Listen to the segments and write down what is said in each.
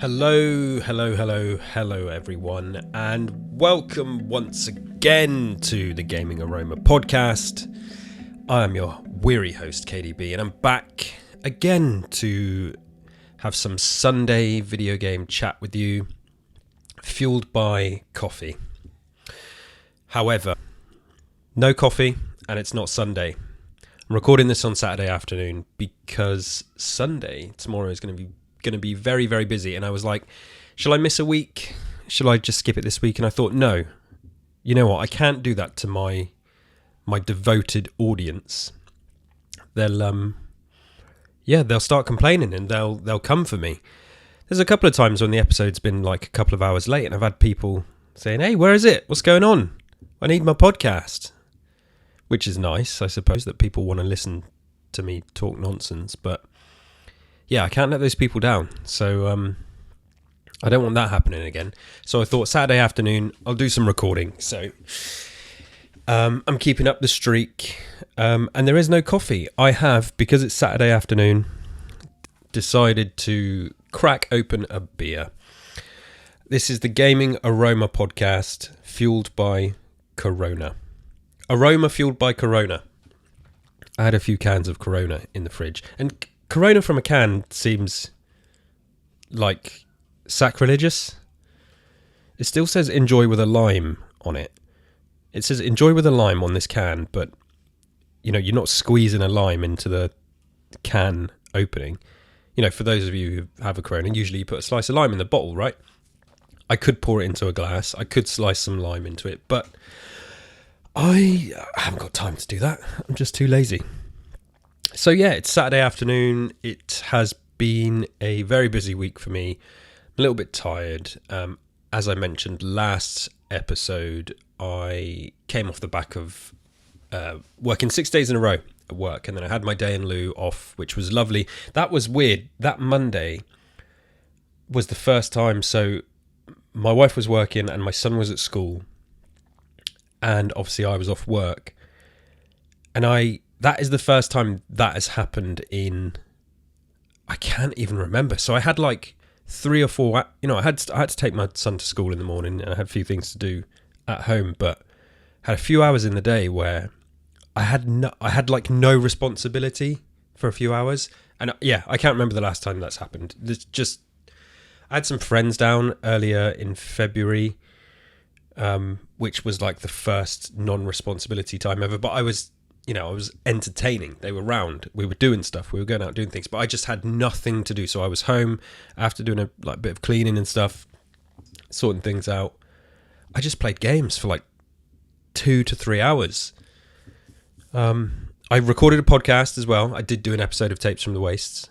Hello everyone, and welcome once again to the Gaming Aroma podcast. I am your weary host KDB, and I'm back again to have some Sunday video game chat with you, fueled by coffee. However, no coffee, and it's not Sunday. I'm recording this on Saturday afternoon because Sunday, tomorrow, is going to be very, very busy. And I was like, shall I miss a week? Shall I just skip it this week? And I thought, no, you know what? I can't do that to my devoted audience. They'll start complaining and they'll come for me. There's a couple of times when the episode's been like a couple of hours late and I've had people saying, hey, where is it? What's going on? I need my podcast. Which is nice, I suppose, that people want to listen to me talk nonsense. But yeah, I can't let those people down. So I don't want that happening again. So I thought Saturday afternoon, I'll do some recording. So I'm keeping up the streak. And there is no coffee. I have, because it's Saturday afternoon, decided to crack open a beer. This is the Gaming Aroma podcast, fueled by Corona. Aroma fueled by Corona. I had a few cans of Corona in the fridge. And Corona from a can seems like sacrilegious. It still says enjoy with a lime on it. It says enjoy with a lime on this can, but you know, you're not squeezing a lime into the can opening. You know, for those of you who have a Corona, usually you put a slice of lime in the bottle, right? I could pour it into a glass. I could slice some lime into it, but I haven't got time to do that. I'm just too lazy. So yeah, it's Saturday afternoon. It has been a very busy week for me. I'm a little bit tired. As I mentioned last episode, I came off the back of working 6 days in a row at work, and then I had my day in lieu off, which was lovely. That was weird. That Monday was the first time. So my wife was working and my son was at school. And obviously I was off work, and that is the first time that has happened in, I can't even remember. So I had like 3 or 4, I had to take my son to school in the morning, and I had a few things to do at home, but had a few hours in the day where I had like no responsibility for a few hours. And yeah, I can't remember the last time that's happened. I had some friends down earlier in February, which was like the first non-responsibility time ever. But I was entertaining. They were round. We were doing stuff. We were going out doing things. But I just had nothing to do. So I was home after doing a bit of cleaning and stuff, sorting things out. I just played games for like 2 to 3 hours. I recorded a podcast as well. I did do an episode of Tapes from the Wastes.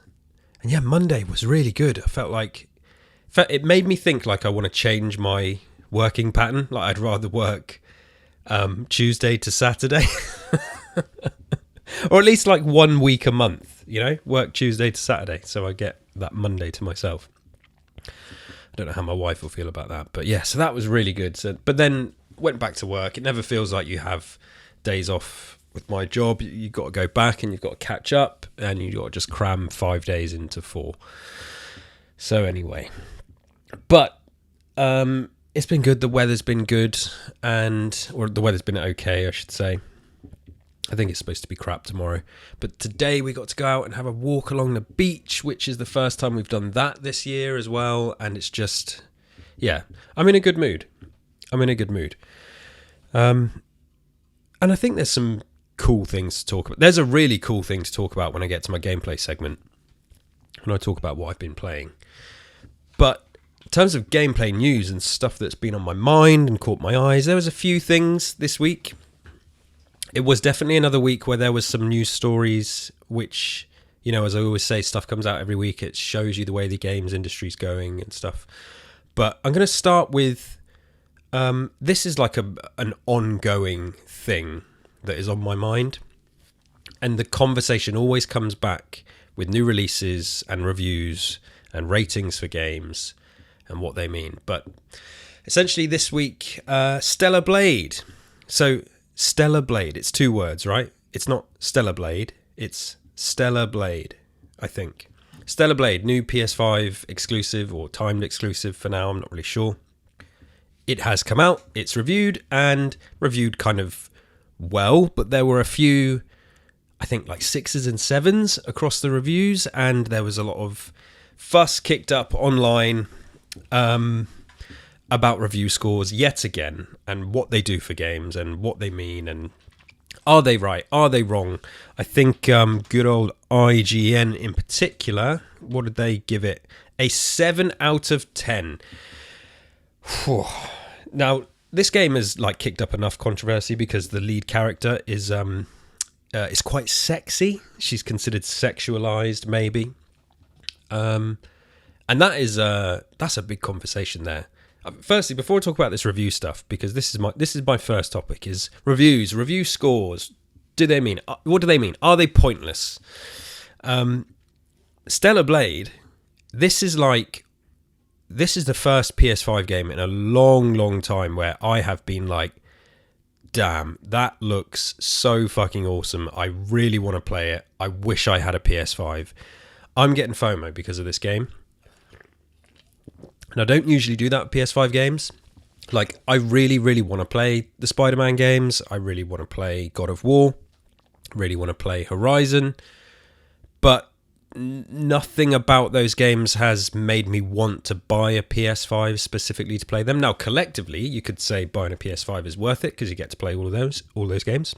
And yeah, Monday was really good. I felt like it made me think like I want to change my working pattern. Like I'd rather work Tuesday to Saturday. Or at least like 1 week a month, work Tuesday to Saturday, so I get that Monday to myself. I don't know how my wife will feel about that, but yeah, so that was really good. But then went back to work. It never feels like you have days off with my job. You've got to go back and you've got to catch up, and you've got to just cram 5 days into 4. So anyway, but it's been good. The weather's been good, or the weather's been okay, I should say. I think it's supposed to be crap tomorrow. But today we got to go out and have a walk along the beach, which is the first time we've done that this year as well. And it's just, yeah, I'm in a good mood. And I think there's some cool things to talk about. There's a really cool thing to talk about when I get to my gameplay segment, when I talk about what I've been playing. But in terms of gameplay news and stuff that's been on my mind and caught my eyes, there was a few things this week. It was definitely another week where there was some news stories, which, as I always say, stuff comes out every week. It shows you the way the games industry's going and stuff. But I'm going to start with, this is like an ongoing thing that is on my mind. And the conversation always comes back with new releases and reviews and ratings for games and what they mean. But essentially this week, Stellar Blade. So Stellar Blade, it's 2 words, right? It's not Stellar Blade, it's Stellar Blade, I think. Stellar Blade, new PS5 exclusive or timed exclusive for now, I'm not really sure. It has come out, it's reviewed, and reviewed kind of well, but there were a few, I think, like 6s and 7s across the reviews, and there was a lot of fuss kicked up online about review scores yet again, and what they do for games, and what they mean, and are they right, are they wrong? I think good old IGN in particular, what did they give it? A 7 out of 10. Now, this game has like kicked up enough controversy because the lead character is quite sexy. She's considered sexualized, maybe, and that's a big conversation there. Firstly, before I talk about this review stuff, because this is my first topic, is review scores. What do they mean? Are they pointless? Stellar Blade. This is the first PS5 game in a long, long time where I have been like, damn, that looks so fucking awesome. I really want to play it. I wish I had a PS5. I'm getting FOMO because of this game. And I don't usually do that with PS5 games. Like, I really, really want to play the Spider-Man games. I really want to play God of War. Really want to play Horizon. But nothing about those games has made me want to buy a PS5 specifically to play them. Now, collectively, you could say buying a PS5 is worth it because you get to play all those games.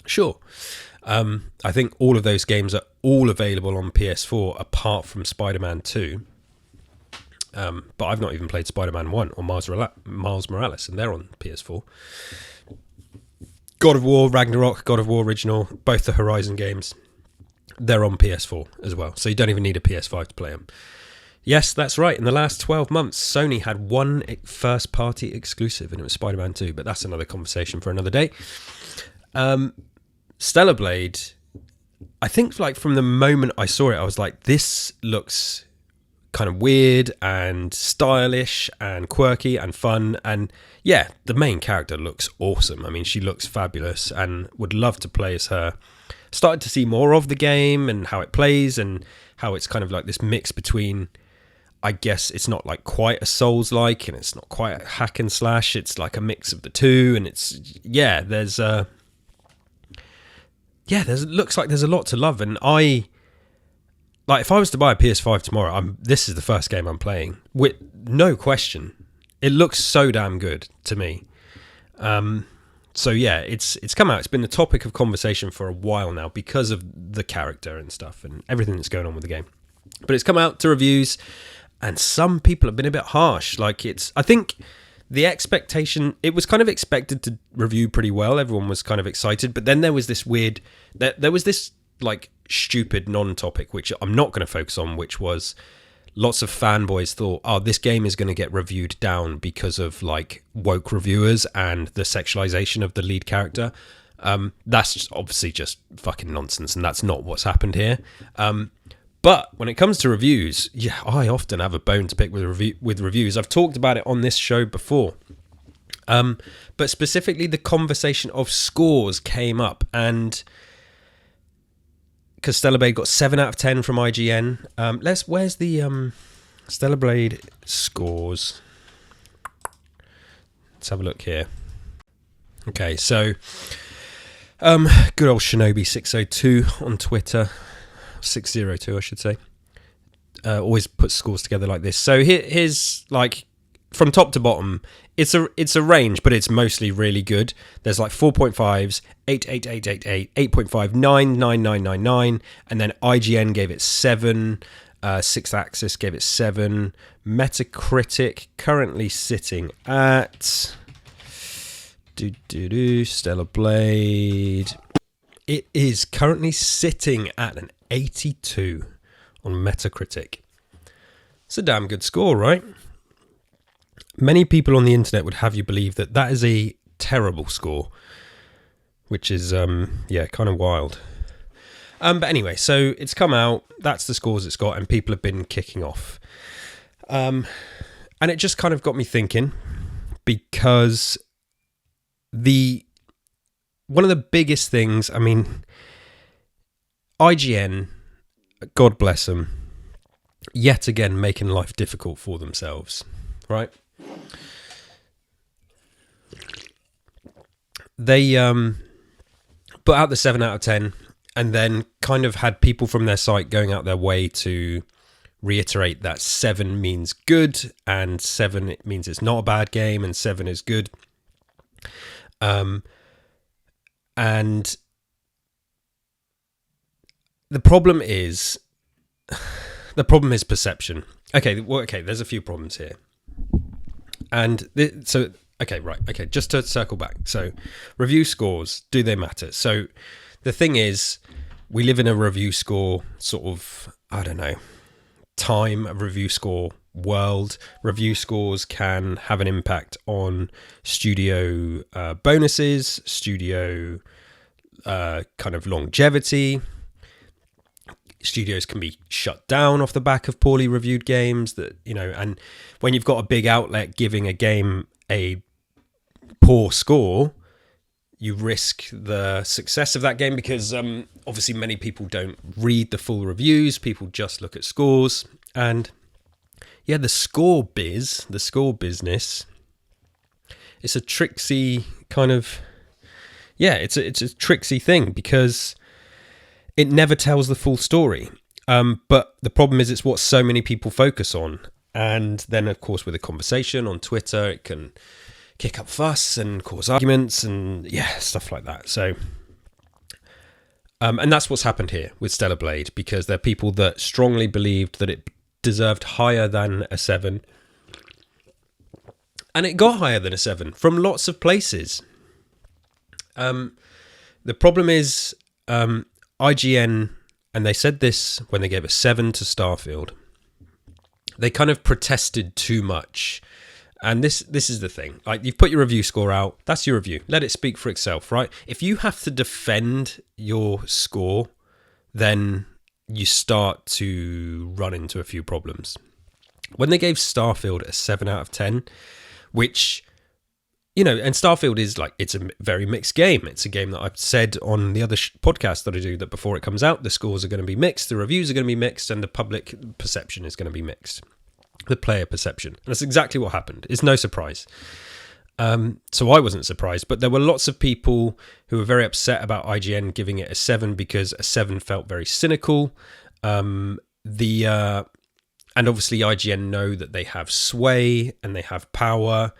Sure. I think all of those games are all available on PS4 apart from Spider-Man 2. But I've not even played Spider-Man 1 or Miles Morales, and they're on PS4. God of War, Ragnarok, God of War Original, both the Horizon games, they're on PS4 as well. So you don't even need a PS5 to play them. Yes, that's right. In the last 12 months, Sony had one first-party exclusive, and it was Spider-Man 2, but that's another conversation for another day. Stellar Blade, I think like from the moment I saw it, I was like, this looks kind of weird and stylish and quirky and fun, and yeah, the main character looks awesome. I mean, she looks fabulous and would love to play as her. Started to see more of the game and how it plays and how it's kind of like this mix between, I guess it's not like quite a Souls-like and it's not quite a hack and slash, it's like a mix of the two, and it's looks like there's a lot to love. And if I was to buy a PS5 tomorrow, this is the first game I'm playing, with no question. It looks so damn good to me. So yeah, it's come out. It's been the topic of conversation for a while now because of the character and stuff and everything that's going on with the game. But it's come out to reviews, and some people have been a bit harsh. I think the expectation, it was kind of expected to review pretty well. Everyone was kind of excited, but then there was this like stupid non-topic, which I'm not going to focus on, which was lots of fanboys thought, oh, this game is going to get reviewed down because of like woke reviewers and the sexualization of the lead character. That's obviously just fucking nonsense, and that's not what's happened here. But when it comes to reviews, yeah, I often have a bone to pick with reviews. I've talked about it on this show before. But specifically the conversation of scores came up, and because Stellar Blade got 7 out of 10 from IGN. Where's the Stellar Blade scores? Let's have a look here. Okay, so good old Shinobi 602 on Twitter, 602 I should say, always puts scores together like this. So here's like from top to bottom. It's a range, but it's mostly really good. There's like 4.5s, 8.8, 8.5, 9, 9, 9, 9, 9, and then IGN gave it 7. Sixth Axis gave it 7. Metacritic currently sitting at Stellar Blade. It is currently sitting at an 82 on Metacritic. It's a damn good score, right? Many people on the internet would have you believe that is a terrible score, which is, kind of wild. But anyway, so it's come out, that's the scores it's got, and people have been kicking off. And it just kind of got me thinking, because one of the biggest things, I mean, IGN, God bless them, yet again making life difficult for themselves, right? They put out the 7 out of 10 and then kind of had people from their site going out their way to reiterate that 7 means good and 7 it means it's not a bad game and 7 is good. And the problem is perception. Okay, there's a few problems here. And just to circle back. So review scores, do they matter? So the thing is, we live in a review score sort of, I don't know, time, a review score world. Review scores can have an impact on studio bonuses, studio kind of longevity. Studios can be shut down off the back of poorly reviewed games, that, you know, and when you've got a big outlet giving a game a poor score, you risk the success of that game because obviously many people don't read the full reviews. People just look at scores. And yeah, the score business, it's a tricksy kind of, it's a tricksy thing because it never tells the full story. But the problem is it's what so many people focus on. And then, of course, with a conversation on Twitter, it can kick up fuss and cause arguments and, stuff like that. So, and that's what's happened here with Stellar Blade, because there are people that strongly believed that it deserved higher than a 7. And it got higher than a 7 from lots of places. The problem is IGN, and they said this when they gave a 7 to Starfield, they kind of protested too much. And this is the thing. Like, you've put your review score out. That's your review. Let it speak for itself, right? If you have to defend your score, then you start to run into a few problems. When they gave Starfield a 7 out of 10, which, you know, and Starfield is like, it's a very mixed game. It's a game that I've said on the other podcast that I do, that before it comes out, the scores are going to be mixed, the reviews are going to be mixed, and the public perception is going to be mixed. The player perception. And that's exactly what happened. It's no surprise. So I wasn't surprised, but there were lots of people who were very upset about IGN giving it a 7 because a 7 felt very cynical. And obviously IGN know that they have sway and they have power.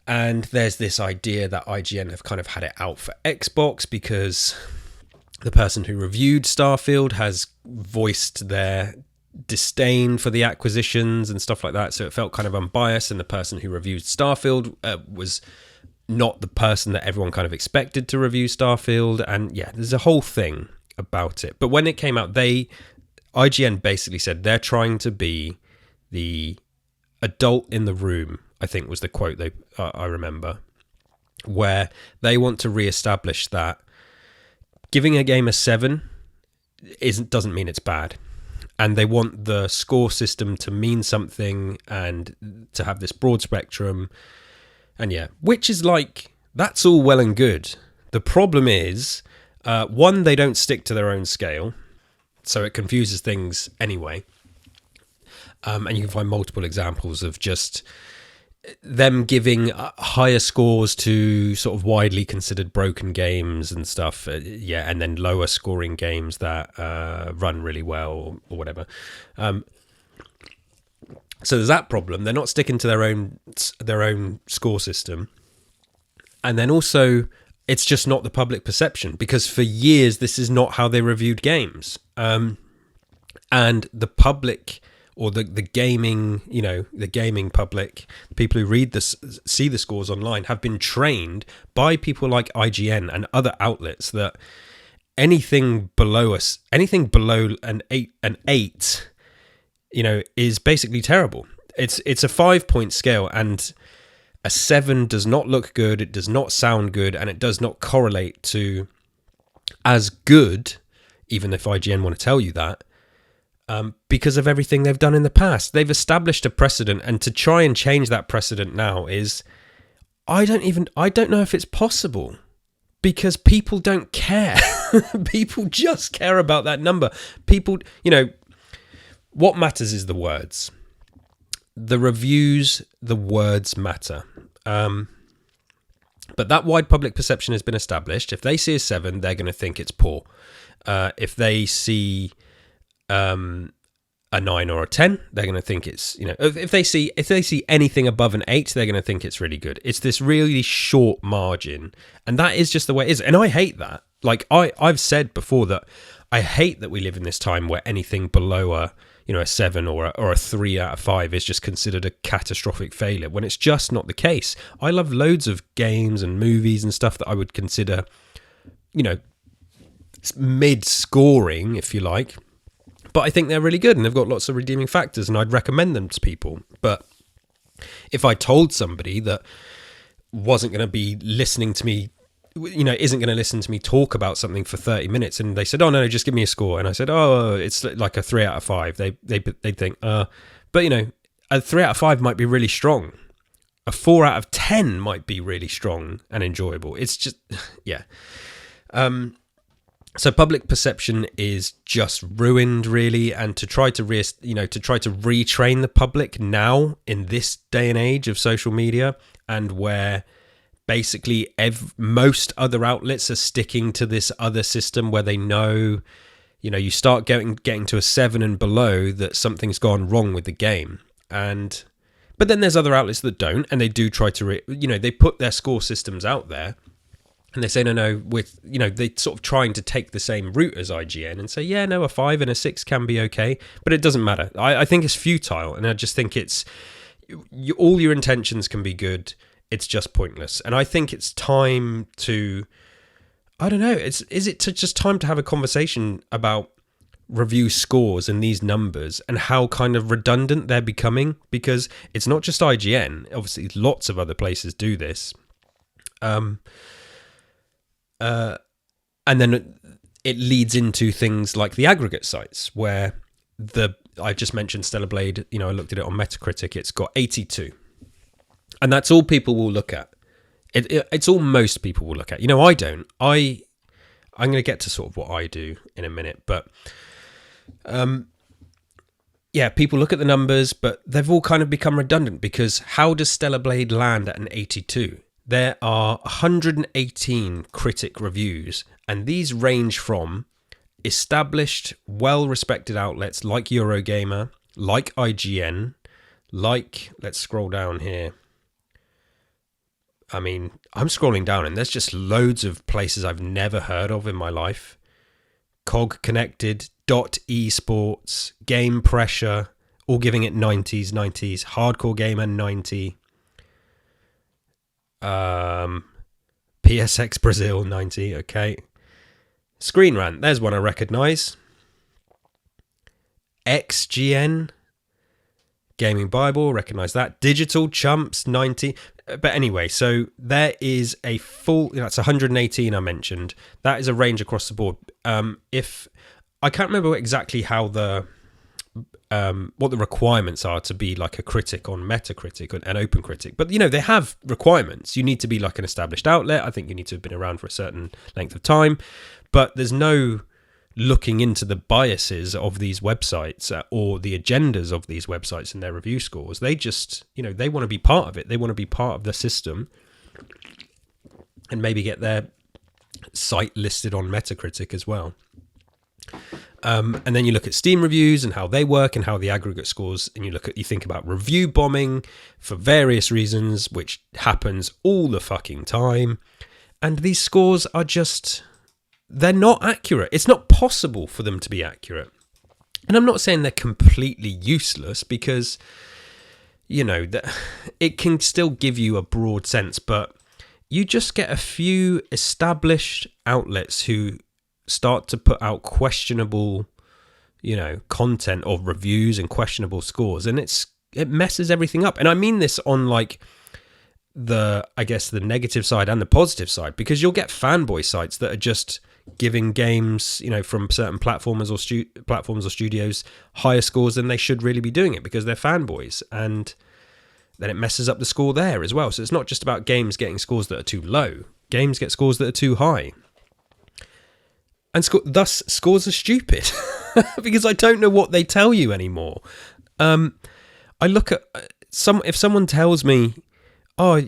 And there's this idea that IGN have kind of had it out for Xbox because the person who reviewed Starfield has voiced their disdain for the acquisitions and stuff like that, so it felt kind of unbiased, and the person who reviewed Starfield was not the person that everyone kind of expected to review Starfield. And there's a whole thing about it. But when it came out, IGN basically said they're trying to be the adult in the room, I think was the quote I remember, where they want to reestablish that giving a game a 7 doesn't mean it's bad. And they want the score system to mean something and to have this broad spectrum. And which is like, that's all well and good. The problem is, one, they don't stick to their own scale, so it confuses things anyway. And you can find multiple examples of just them giving higher scores to sort of widely considered broken games and stuff, and then lower scoring games that run really well or whatever. So there's that problem. They're not sticking to their own score system, and then also it's just not the public perception, because for years this is not how they reviewed games, and the public, or the gaming, the gaming public, the people who see the scores online, have been trained by people like IGN and other outlets that anything below an 8, is basically terrible. It's a 5-point scale, and a 7 does not look good, it does not sound good, and it does not correlate to as good, even if IGN want to tell you that. Because of everything they've done in the past. They've established a precedent, and to try and change that precedent now is, I don't know if it's possible, because people don't care. People just care about that number. People, what matters is the words. The reviews, the words matter. But that wide public perception has been established. If they see a 7, they're going to think it's poor. If they see a 9 or a 10, they're going to think it's, if they see anything above an 8, they're going to think it's really good. It's this really short margin, and that is just the way it is. And I hate that. Like I've said before that I hate that we live in this time where anything below a 7 or a 3 out of 5 is just considered a catastrophic failure, when it's just not the case. I love loads of games and movies and stuff that I would consider, mid-scoring, if you like, but I think they're really good and they've got lots of redeeming factors, and I'd recommend them to people. But if I told somebody that wasn't going to be listening to me, isn't going to listen to me talk about something for 30 minutes, and they said, oh no, just give me a score, and I said, oh, it's like a 3 out of 5, they'd think, but a 3 out of 5 might be really strong. A 4 out of 10 might be really strong and enjoyable. It's just, yeah. So public perception is just ruined, really, and to try to retrain the public now in this day and age of social media, and where basically most other outlets are sticking to this other system where they know, you start getting to a 7 and below, that something's gone wrong with the game. But then there's other outlets that don't, and they do try to, they put their score systems out there, and they say, no, with, they're sort of trying to take the same route as IGN and say, yeah, no, a 5 and a 6 can be okay, but it doesn't matter. I think it's futile, and I just think it's, all your intentions can be good, it's just pointless. And I think it's time to, I don't know, is it just time to have a conversation about review scores and these numbers and how kind of redundant they're becoming? Because it's not just IGN, obviously lots of other places do this. And then it leads into things like the aggregate sites, where I just mentioned Stellar Blade, I looked at it on Metacritic, it's got 82. And that's all people will look at. It's all most people will look at. I don't. I'm going to get to sort of what I do in a minute, but people look at the numbers, but they've all kind of become redundant, because how does Stellar Blade land at an 82? There are 118 critic reviews, and these range from established, well-respected outlets like Eurogamer, like IGN, like, let's scroll down here. I mean, I'm scrolling down and there's just loads of places I've never heard of in my life. Cog Connected, .esports, Game Pressure, all giving it 90s, Hardcore Gamer 90, PSX Brazil 90, okay. Screen Rant, there's one I recognise. XGN, Gaming Bible, recognise that. Digital Chumps 90. But anyway, so there is a full, that's 118 I mentioned. That is a range across the board. If I can't remember exactly how what the requirements are to be like a critic on Metacritic and OpenCritic, but they have requirements. You need to be like an established outlet. I think you need to have been around for a certain length of time, but there's no looking into the biases of these websites or the agendas of these websites and their review scores. They just, they want to be part of it. They want to be part of the system and maybe get their site listed on Metacritic as well. And then you look at Steam reviews and how they work and how the aggregate scores, and you think about review bombing for various reasons, which happens all the fucking time. And these scores are just, they're not accurate. It's not possible for them to be accurate. And I'm not saying they're completely useless, because, it can still give you a broad sense, but you just get a few established outlets who start to put out questionable, content or reviews and questionable scores, and it messes everything up. And I mean this on like the negative side and the positive side, because you'll get fanboy sites that are just giving games, from certain platforms or studios higher scores than they should really be doing it, because they're fanboys, and then it messes up the score there as well. So it's not just about games getting scores that are too low. Games get scores that are too high. And thus, scores are stupid. because I don't know what they tell you anymore. I look at if someone tells me, oh,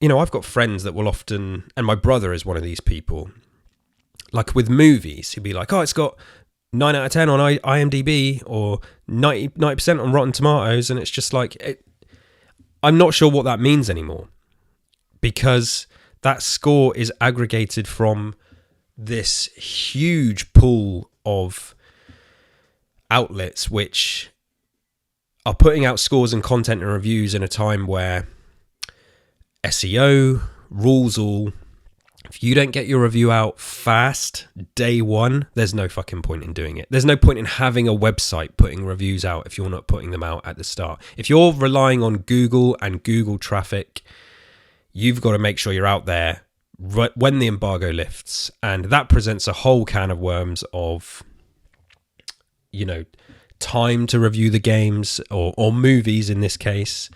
I've got friends that will often, and my brother is one of these people, like with movies, he'll be like, oh, it's got 9 out of 10 on IMDb or 90% on Rotten Tomatoes. And it's just like, I'm not sure what that means anymore, because that score is aggregated from this huge pool of outlets which are putting out scores and content and reviews in a time where SEO rules all. If you don't get your review out fast, day one, there's no fucking point in doing it. There's no point in having a website putting reviews out if you're not putting them out at the start. If you're relying on Google and Google traffic, you've got to make sure you're out there when the embargo lifts. And that presents a whole can of worms of, time to review the games or movies in this case,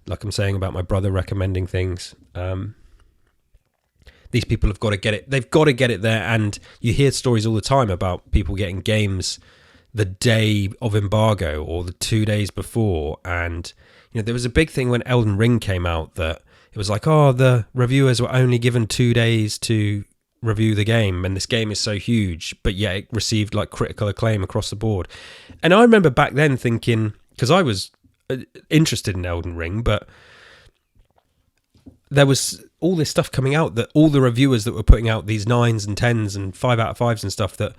like I'm saying about my brother recommending things. These people have got to get it. They've got to get it there. And you hear stories all the time about people getting games the day of embargo or the 2 days before. And, there was a big thing when Elden Ring came out that it was like, oh, the reviewers were only given 2 days to review the game. And this game is so huge, but yet it received like critical acclaim across the board. And I remember back then thinking, because I was interested in Elden Ring, but there was all this stuff coming out that all the reviewers that were putting out these 9s and 10s and 5 out of 5s and stuff, that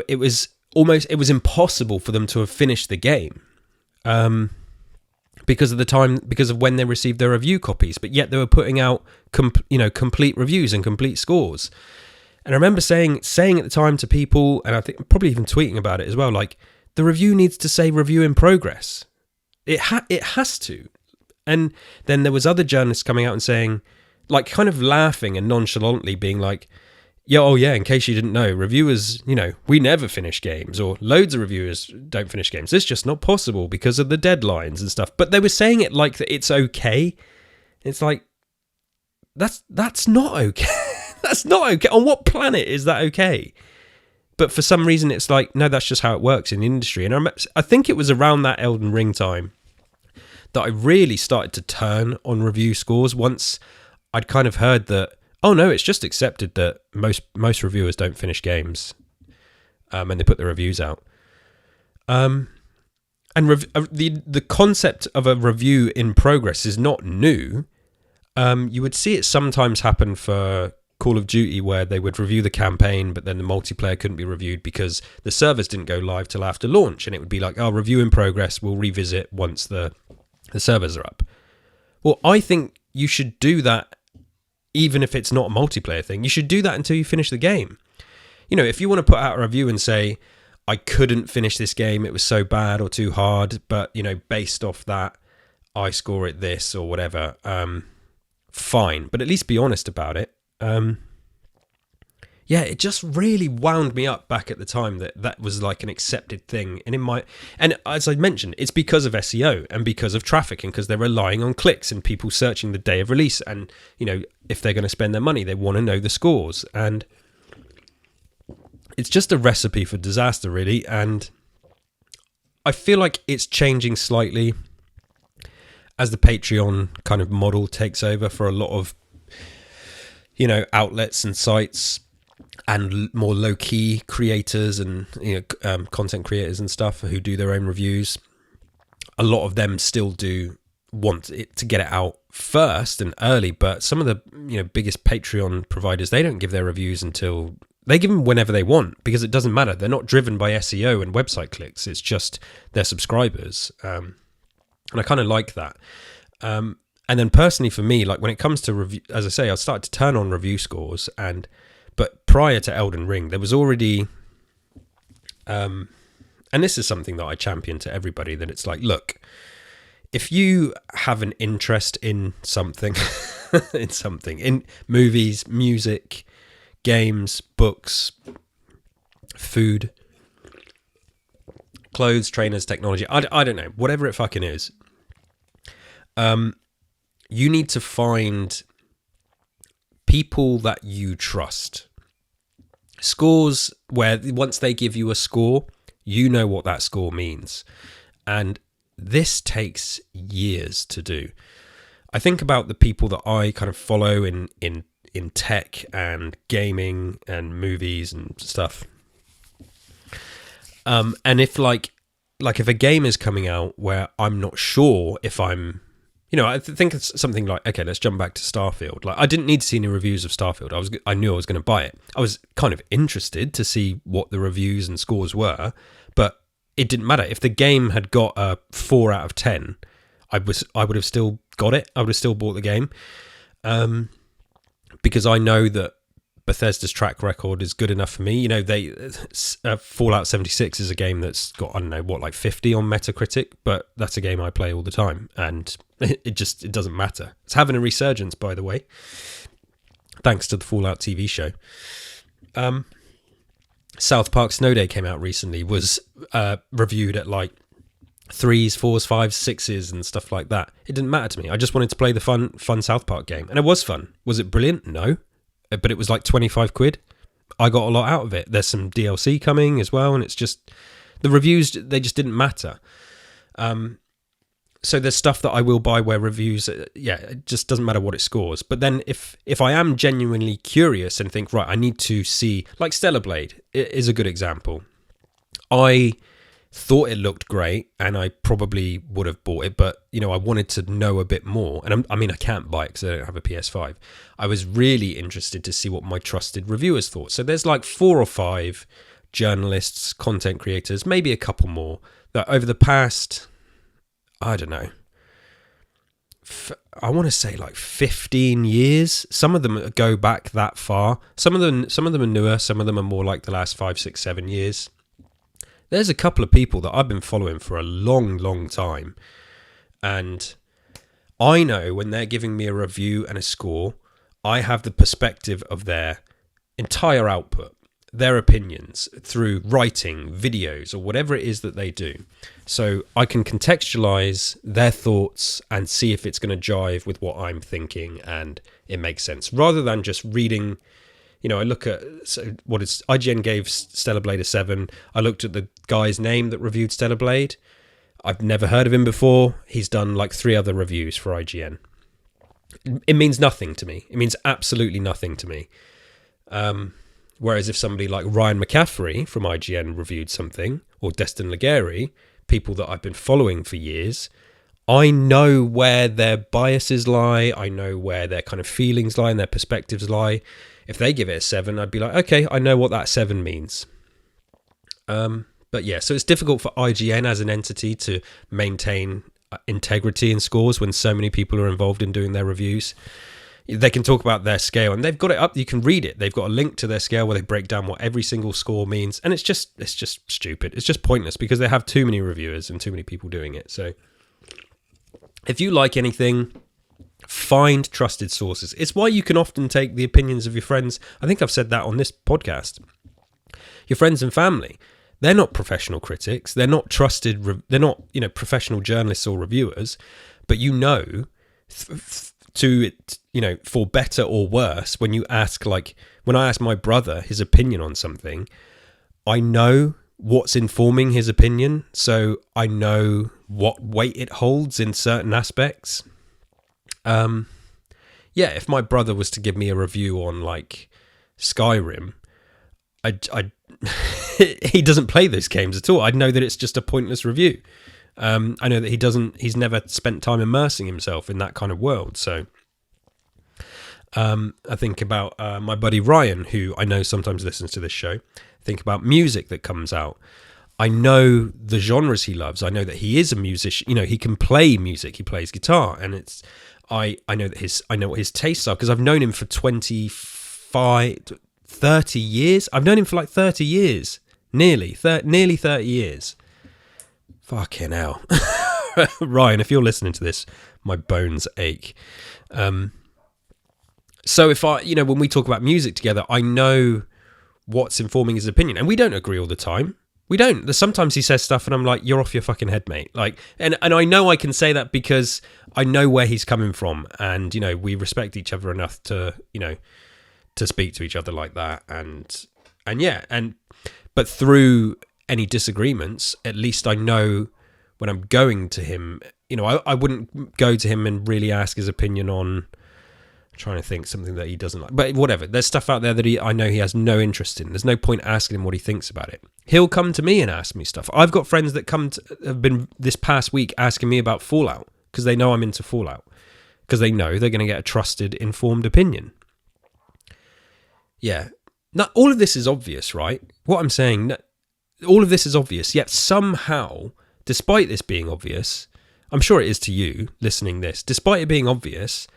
it was impossible for them to have finished the game because of when they received their review copies, but yet they were putting out complete reviews and complete scores. And I remember saying at the time to people, and I think probably even tweeting about it as well, like, the review needs to say review in progress. It has to. And then there was other journalists coming out and saying, like, kind of laughing and nonchalantly being like, yeah, in case you didn't know, reviewers, we never finish games, or loads of reviewers don't finish games. It's just not possible because of the deadlines and stuff. But they were saying it like that it's okay. It's like, that's not okay. That's not okay. On what planet is that okay? But for some reason, it's like, no, that's just how it works in the industry. And I think it was around that Elden Ring time that I really started to turn on review scores, once I'd kind of heard that, oh no, it's just accepted that most reviewers don't finish games, and they put the reviews out. And the concept of a review in progress is not new. You would see it sometimes happen for Call of Duty, where they would review the campaign, but then the multiplayer couldn't be reviewed because the servers didn't go live till after launch, and it would be like, oh, review in progress, we'll revisit once the servers are up. Well, I think you should do that even if it's not a multiplayer thing. You should do that until you finish the game. If you want to put out a review and say, I couldn't finish this game, it was so bad or too hard, but, based off that, I score it this or whatever, fine. But at least be honest about it. It just really wound me up back at the time that was like an accepted thing. And as I mentioned, it's because of SEO and because of traffic, and because they're relying on clicks and people searching the day of release. And, if they're going to spend their money, they want to know the scores. And it's just a recipe for disaster, really. And I feel like it's changing slightly as the Patreon kind of model takes over for a lot of, outlets and sites, and more low-key creators and content creators and stuff who do their own reviews. A lot of them still do want it to get it out first and early, but some of the biggest Patreon providers, they don't give their reviews until they give them whenever they want, because it doesn't matter. They're not driven by SEO and website clicks. It's just their subscribers, and I kind of like that. And then personally for me, like when it comes to review, as I say, I started to turn on review scores, but prior to Elden Ring, there was already, and this is something that I champion to everybody, that it's like, look, if you have an interest in something, in movies, music, games, books, food, clothes, trainers, technology, I don't know, whatever it fucking is, you need to find people that you trust. Scores where once they give you a score, you know what that score means. And this takes years to do. I think about the people that I kind of follow in tech and gaming and movies and stuff. And if like if a game is coming out where I'm not sure if I'm, I think it's something like, okay, let's jump back to Starfield. Like, I didn't need to see any reviews of Starfield. I knew I was going to buy it. I was kind of interested to see what the reviews and scores were, but it didn't matter. If the game had got a 4 out of 10, I would have still got it. I would have still bought the game, because I know that Bethesda's track record is good enough for me. Fallout 76 is a game that's got, I don't know, like 50 on Metacritic, but that's a game I play all the time, and it doesn't matter. It's having a resurgence, by the way, thanks to the Fallout TV show. South Park Snow Day came out recently, was reviewed at like 3s, 4s, 5s, 6s and stuff like that. It didn't matter to me. I just wanted to play the fun South Park game, and it was fun. Was it brilliant? No. But it was like 25 quid. I got a lot out of it. There's some DLC coming as well, and it's just, the reviews, they just didn't matter. So there's stuff that I will buy where reviews, it just doesn't matter what it scores. But then if I am genuinely curious and think, right, I need to see, like Stellar Blade is a good example. I thought it looked great, and I probably would have bought it, but I wanted to know a bit more. And I can't buy it because I don't have a PS5. I was really interested to see what my trusted reviewers thought. So there's like 4 or 5 journalists, content creators, maybe a couple more, that over the past, I don't know, I want to say like 15 years. Some of them go back that far. Some of them are newer. Some of them are more like the last 5, 6, 7 years. There's a couple of people that I've been following for a long, long time, and I know when they're giving me a review and a score, I have the perspective of their entire output, their opinions through writing, videos, or whatever it is that they do. So I can contextualize their thoughts and see if it's going to jive with what I'm thinking and it makes sense, rather than just reading. I look at IGN gave Stellar Blade a 7. I looked at the guy's name that reviewed Stellar Blade. I've never heard of him before. He's done like 3 other reviews for IGN. It means nothing to me. It means absolutely nothing to me. Whereas if somebody like Ryan McCaffrey from IGN reviewed something, or Destin Legary, people that I've been following for years, I know where their biases lie. I know where their kind of feelings lie and their perspectives lie. If they give it a 7, I'd be like, okay, I know what that 7 means. But yeah, so it's difficult for IGN as an entity to maintain integrity in scores when so many people are involved in doing their reviews. They can talk about their scale, and they've got it up. You can read it. They've got a link to their scale where they break down what every single score means, and it's just stupid. It's just pointless because they have too many reviewers and too many people doing it. So if you like anything, find trusted sources. It's why you can often take the opinions of your friends. I think I've said that on this podcast. Your friends and family, they're not professional critics. They're not trusted. They're not, professional journalists or reviewers. But for better or worse, when I ask my brother his opinion on something, I know what's informing his opinion. So I know what weight it holds in certain aspects. If my brother was to give me a review on like Skyrim, he doesn't play those games at all. I'd know that it's just a pointless review. I know that he's never spent time immersing himself in that kind of world. So, I think about, my buddy Ryan, who I know sometimes listens to this show. Think about music that comes out. I know the genres he loves. I know that he is a musician. He can play music. He plays guitar, and I know what his tastes are because I've known him for 30 years. I've known him for like 30 years, nearly 30 years. Fucking hell. Ryan, if you're listening to this, my bones ache. So if when we talk about music together, I know what's informing his opinion, and we don't agree all the time. We don't. Sometimes he says stuff and I'm like, you're off your fucking head, mate. Like, and I know I can say that because I know where he's coming from, and, we respect each other enough to, to speak to each other like that and And but through any disagreements, at least I know when I'm going to him, I wouldn't go to him and really ask his opinion on, I'm trying to think, something that he doesn't like. But whatever, there's stuff out there that I know he has no interest in. There's no point asking him what he thinks about it. He'll come to me and ask me stuff. I've got friends that have been this past week asking me about Fallout because they know I'm into Fallout, because they know they're going to get a trusted, informed opinion. Yeah. Now, all of this is obvious, right? What I'm saying, all of this is obvious, yet somehow, despite this being obvious, I'm sure it is to you listening this, despite it being obvious,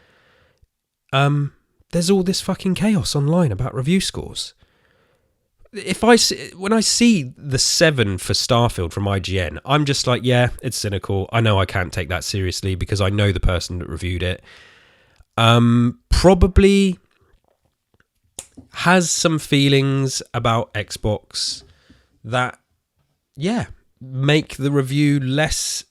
there's all this fucking chaos online about review scores. When I see the 7 for Starfield from IGN, I'm just like, yeah, it's cynical. I know I can't take that seriously because I know the person that reviewed it. Probably has some feelings about Xbox that, make the review less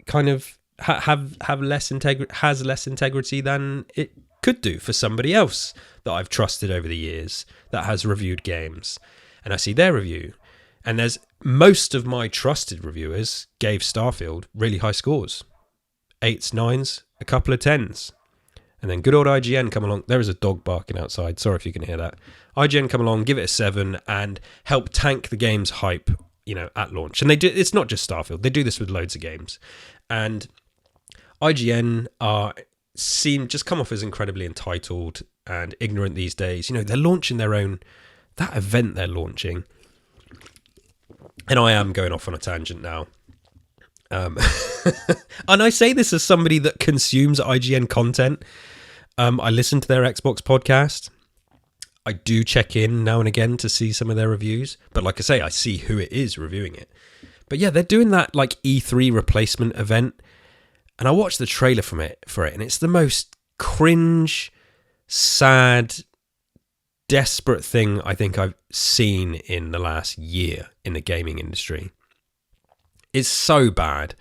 kind of have less integrity than it could do for somebody else that I've trusted over the years that has reviewed games. And I see their review, and there's most of my trusted reviewers gave Starfield really high scores, 8s, 9s, a couple of 10s. And then good old IGN come along. There is a dog barking outside. Sorry if you can hear that. IGN come along, give it a 7, and help tank the game's hype, at launch. And they do. It's not just Starfield. They do this with loads of games. And IGN just come off as incredibly entitled and ignorant these days. They're launching that event they're launching. And I am going off on a tangent now. And I say this as somebody that consumes IGN content. I listen to their Xbox podcast. I do check in now and again to see some of their reviews. But like I say, I see who it is reviewing it. But yeah, they're doing that like E3 replacement event. And I watched the trailer for it, and it's the most cringe, sad, desperate thing I think I've seen in the last year in the gaming industry. It's so bad.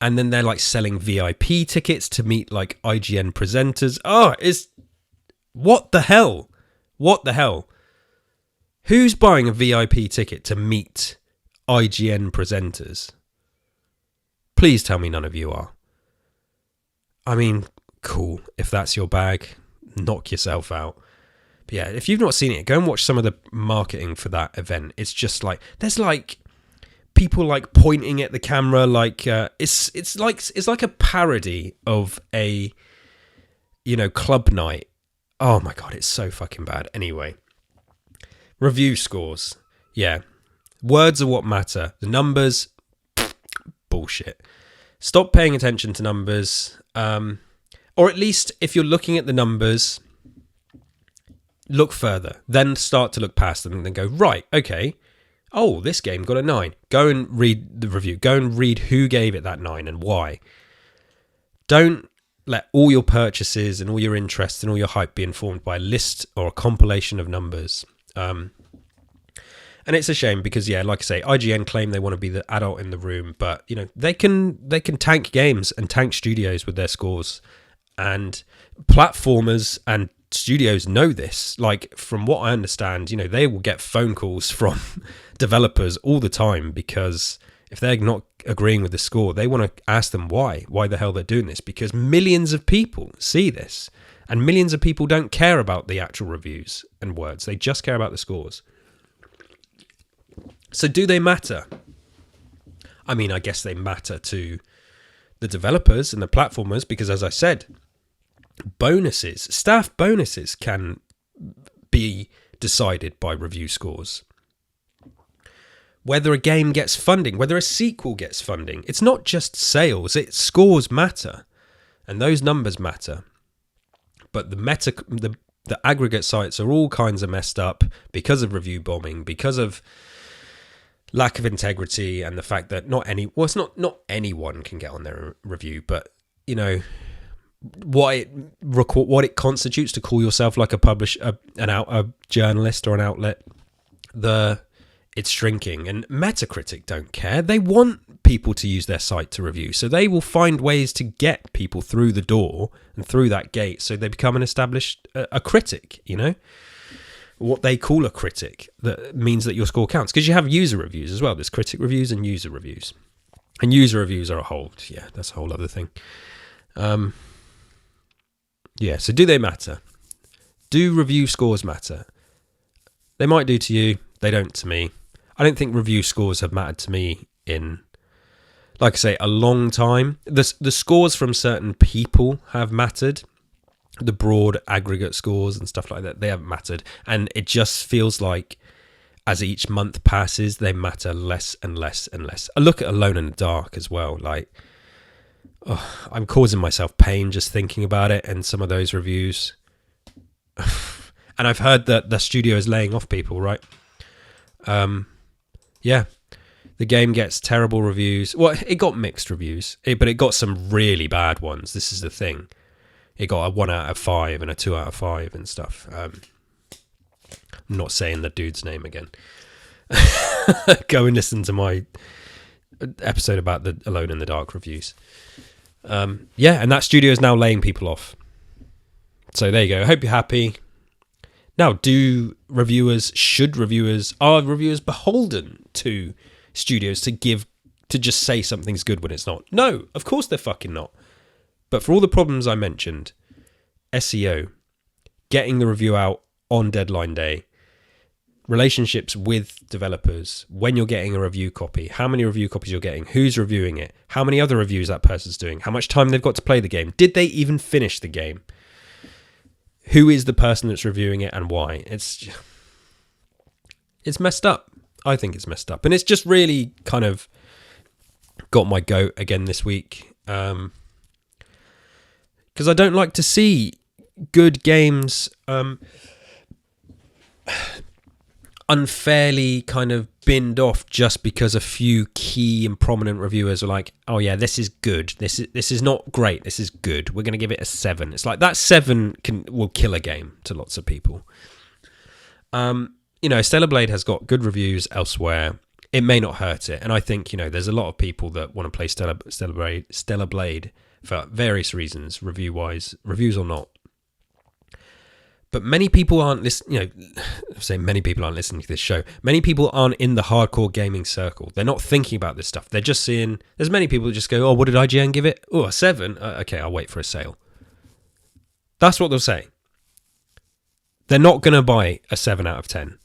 And then they're like selling VIP tickets to meet like IGN presenters. What the hell? What the hell? Who's buying a VIP ticket to meet IGN presenters? Please tell me none of you are. I mean, cool. If that's your bag, knock yourself out. But yeah, if you've not seen it, go and watch some of the marketing for that event. It's just like, there's like people like pointing at the camera, like it's like a parody of a club night. Oh my god, it's so fucking bad. Anyway, review scores. Yeah, words are what matter. The numbers, bullshit. Stop paying attention to numbers, or at least if you're looking at the numbers, look further. Then start to look past them and then go, right, okay. Oh, this game got a 9. Go and read the review. Go and read who gave it that 9 and why. Don't let all your purchases and all your interests and all your hype be informed by a list or a compilation of numbers. And it's a shame because, yeah, like I say, IGN claim they want to be the adult in the room, but they can tank games and tank studios with their scores, and platformers and studios know this. Like, from what I understand, they will get phone calls from developers all the time because if they're not agreeing with the score, they want to ask them why the hell they're doing this, because millions of people see this and millions of people don't care about the actual reviews and words. They just care about the scores. So do they matter? I mean, I guess they matter to the developers and the platformers because, as I said, staff bonuses can be decided by review scores. Whether a game gets funding, whether a sequel gets funding, it's not just sales, scores matter, and those numbers matter. But the aggregate sites are all kinds of messed up because of review bombing, because of lack of integrity, and the fact that not anyone can get on their review, but what it constitutes to call yourself like a journalist or an outlet, it's shrinking. And Metacritic don't care. They want people to use their site to review, so they will find ways to get people through the door and through that gate, so they become an established a critic. what they call a critic that means that your score counts, because you have user reviews as well. There's critic reviews and user reviews, and user reviews are that's a whole other thing. So do they matter? Do review scores matter? They might do to you, they don't to me. I don't think review scores have mattered to me in, like I say, a long time. The scores from certain people have mattered. The broad aggregate scores and stuff like that, they haven't mattered. And it just feels like as each month passes, they matter less and less and less. I look at Alone in the Dark as well. Like, I'm causing myself pain just thinking about it and some of those reviews. And I've heard that the studio is laying off people, right? The game gets terrible reviews. Well, it got mixed reviews, but it got some really bad ones. This is the thing. It got a 1 out of 5 and a 2 out of 5 and stuff. I'm not saying the dude's name again. Go and listen to my episode about the Alone in the Dark reviews. And that studio is now laying people off. So there you go. I hope you're happy. Now, are reviewers beholden to studios to just say something's good when it's not? No, of course they're fucking not. But for all the problems I mentioned, SEO, getting the review out on deadline day, relationships with developers, when you're getting a review copy, how many review copies you're getting, who's reviewing it, how many other reviews that person's doing, how much time they've got to play the game, did they even finish the game, who is the person that's reviewing it and why. It's messed up. I think it's messed up. And it's just really kind of got my goat again this week. Because I don't like to see good games unfairly kind of binned off just because a few key and prominent reviewers are like, oh yeah, this is good. This is not great. This is good. We're going to give it a 7. It's like that 7 will kill a game to lots of people. Stellar Blade has got good reviews elsewhere. It may not hurt it. And I think, there's a lot of people that want to play Stellar Blade for various reasons, reviews or not. But many people aren't listening, many people aren't listening to this show. Many people aren't in the hardcore gaming circle. They're not thinking about this stuff. They're just seeing, there's many people that just go, oh, what did IGN give it? Oh, a 7? Okay, I'll wait for a sale. That's what they'll say. They're not going to buy a 7 out of 10.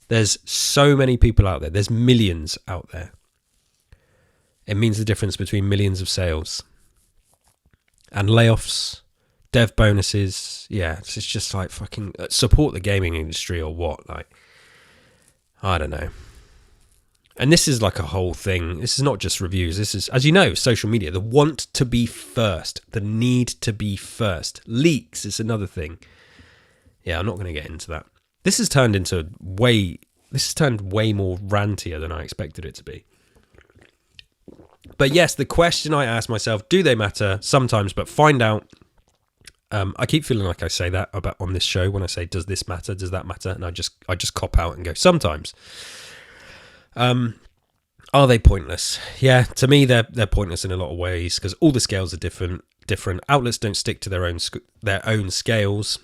There's so many people out there. There's millions out there. It means the difference between millions of sales and layoffs, dev bonuses. Yeah, it's just like fucking support the gaming industry or what? Like, I don't know. And this is like a whole thing. This is not just reviews. This is, as you know, social media. The want to be first. The need to be first. Leaks is another thing. Yeah, I'm not going to get into that. This has turned way more rantier than I expected it to be. But yes, the question I ask myself, do they matter? Sometimes, but find out. I keep feeling like I say that about on this show when I say, does this matter? Does that matter? And I just cop out and go, sometimes. Are they pointless? Yeah, to me, they're pointless in a lot of ways because all the scales are different. Outlets don't stick to their own scales.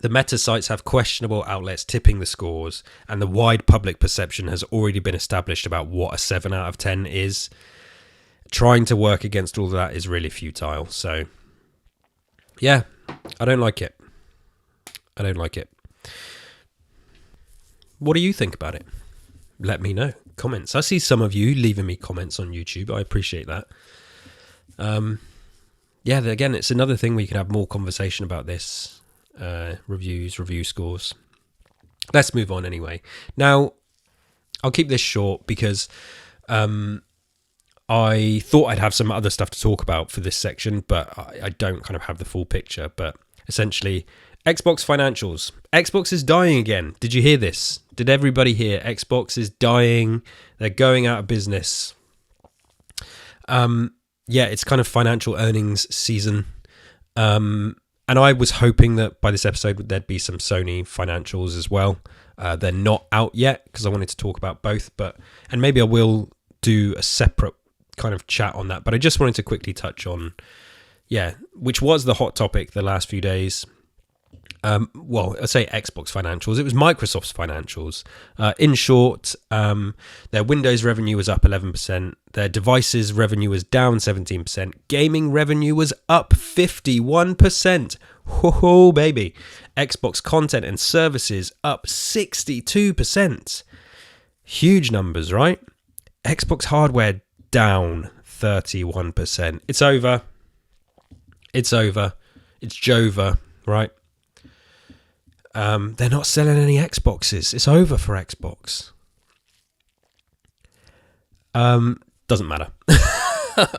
The meta sites have questionable outlets tipping the scores, and the wide public perception has already been established about what a 7 out of 10 is. Trying to work against all of that is really futile. So, yeah, I don't like it. What do you think about it? Let me know. Comments. I see some of you leaving me comments on YouTube. I appreciate that. Again, it's another thing we can have more conversation about this. Review scores. Let's move on anyway. Now, I'll keep this short because I thought I'd have some other stuff to talk about for this section, but I don't kind of have the full picture. But essentially, Xbox financials. Xbox is dying again. Did you hear this? Did everybody hear? Xbox is dying. They're going out of business. It's kind of financial earnings season. And I was hoping that by this episode there'd be some Sony financials as well. They're not out yet because I wanted to talk about both, and maybe I will do a separate kind of chat on that. But I just wanted to quickly touch on, which was the hot topic the last few days. Well, I say Xbox financials. It was Microsoft's financials. In short, their Windows revenue was up 11%. Their devices revenue was down 17%. Gaming revenue was up 51%. Whoa, baby. Xbox content and services up 62%. Huge numbers, right? Xbox hardware down 31%. It's over. It's over. It's Jova, right? They're not selling any Xboxes. It's over for Xbox. Doesn't matter.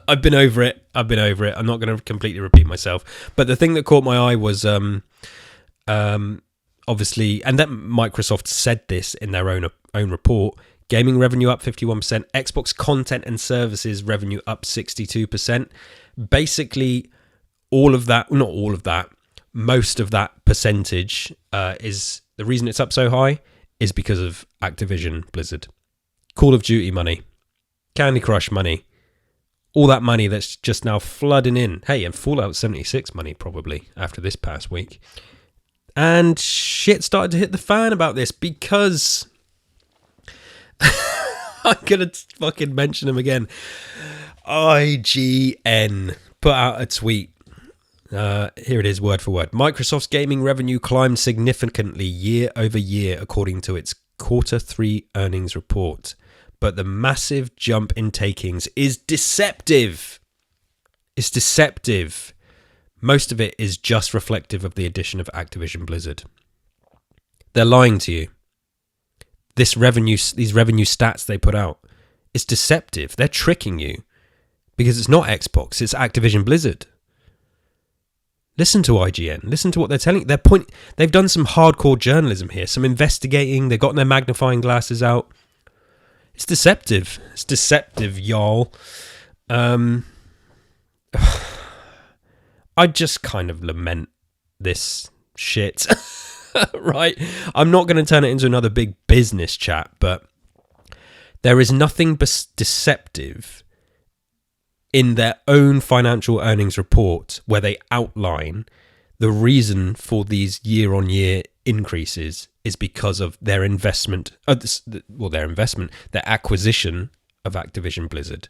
I've been over it. I'm not going to completely repeat myself. But the thing that caught my eye was, obviously, and that Microsoft said this in their own report, gaming revenue up 51%, Xbox content and services revenue up 62%. Basically, all of that, not all of that, most of that percentage is the reason it's up so high is because of Activision Blizzard. Call of Duty money, Candy Crush money, all that money that's just now flooding in. Hey, and Fallout 76 money probably after this past week. And shit started to hit the fan about this because I'm going to fucking mention them again. IGN put out a tweet. Here it is, word for word. Microsoft's gaming revenue climbed significantly year over year according to its Q3 earnings report. But the massive jump in takings is deceptive. It's deceptive. Most of it is just reflective of the addition of Activision Blizzard. They're lying to you. These revenue stats they put out, it's deceptive. They're tricking you because it's not Xbox, it's Activision Blizzard. Listen to IGN. Listen to what they're telling. They've done some hardcore journalism here, some investigating. They've gotten their magnifying glasses out. It's deceptive. It's deceptive, y'all. I just kind of lament this shit, right? I'm not going to turn it into another big business chat, but there is nothing but deceptive in their own financial earnings report where they outline the reason for these year-on-year increases is because of their investment, their acquisition of Activision Blizzard.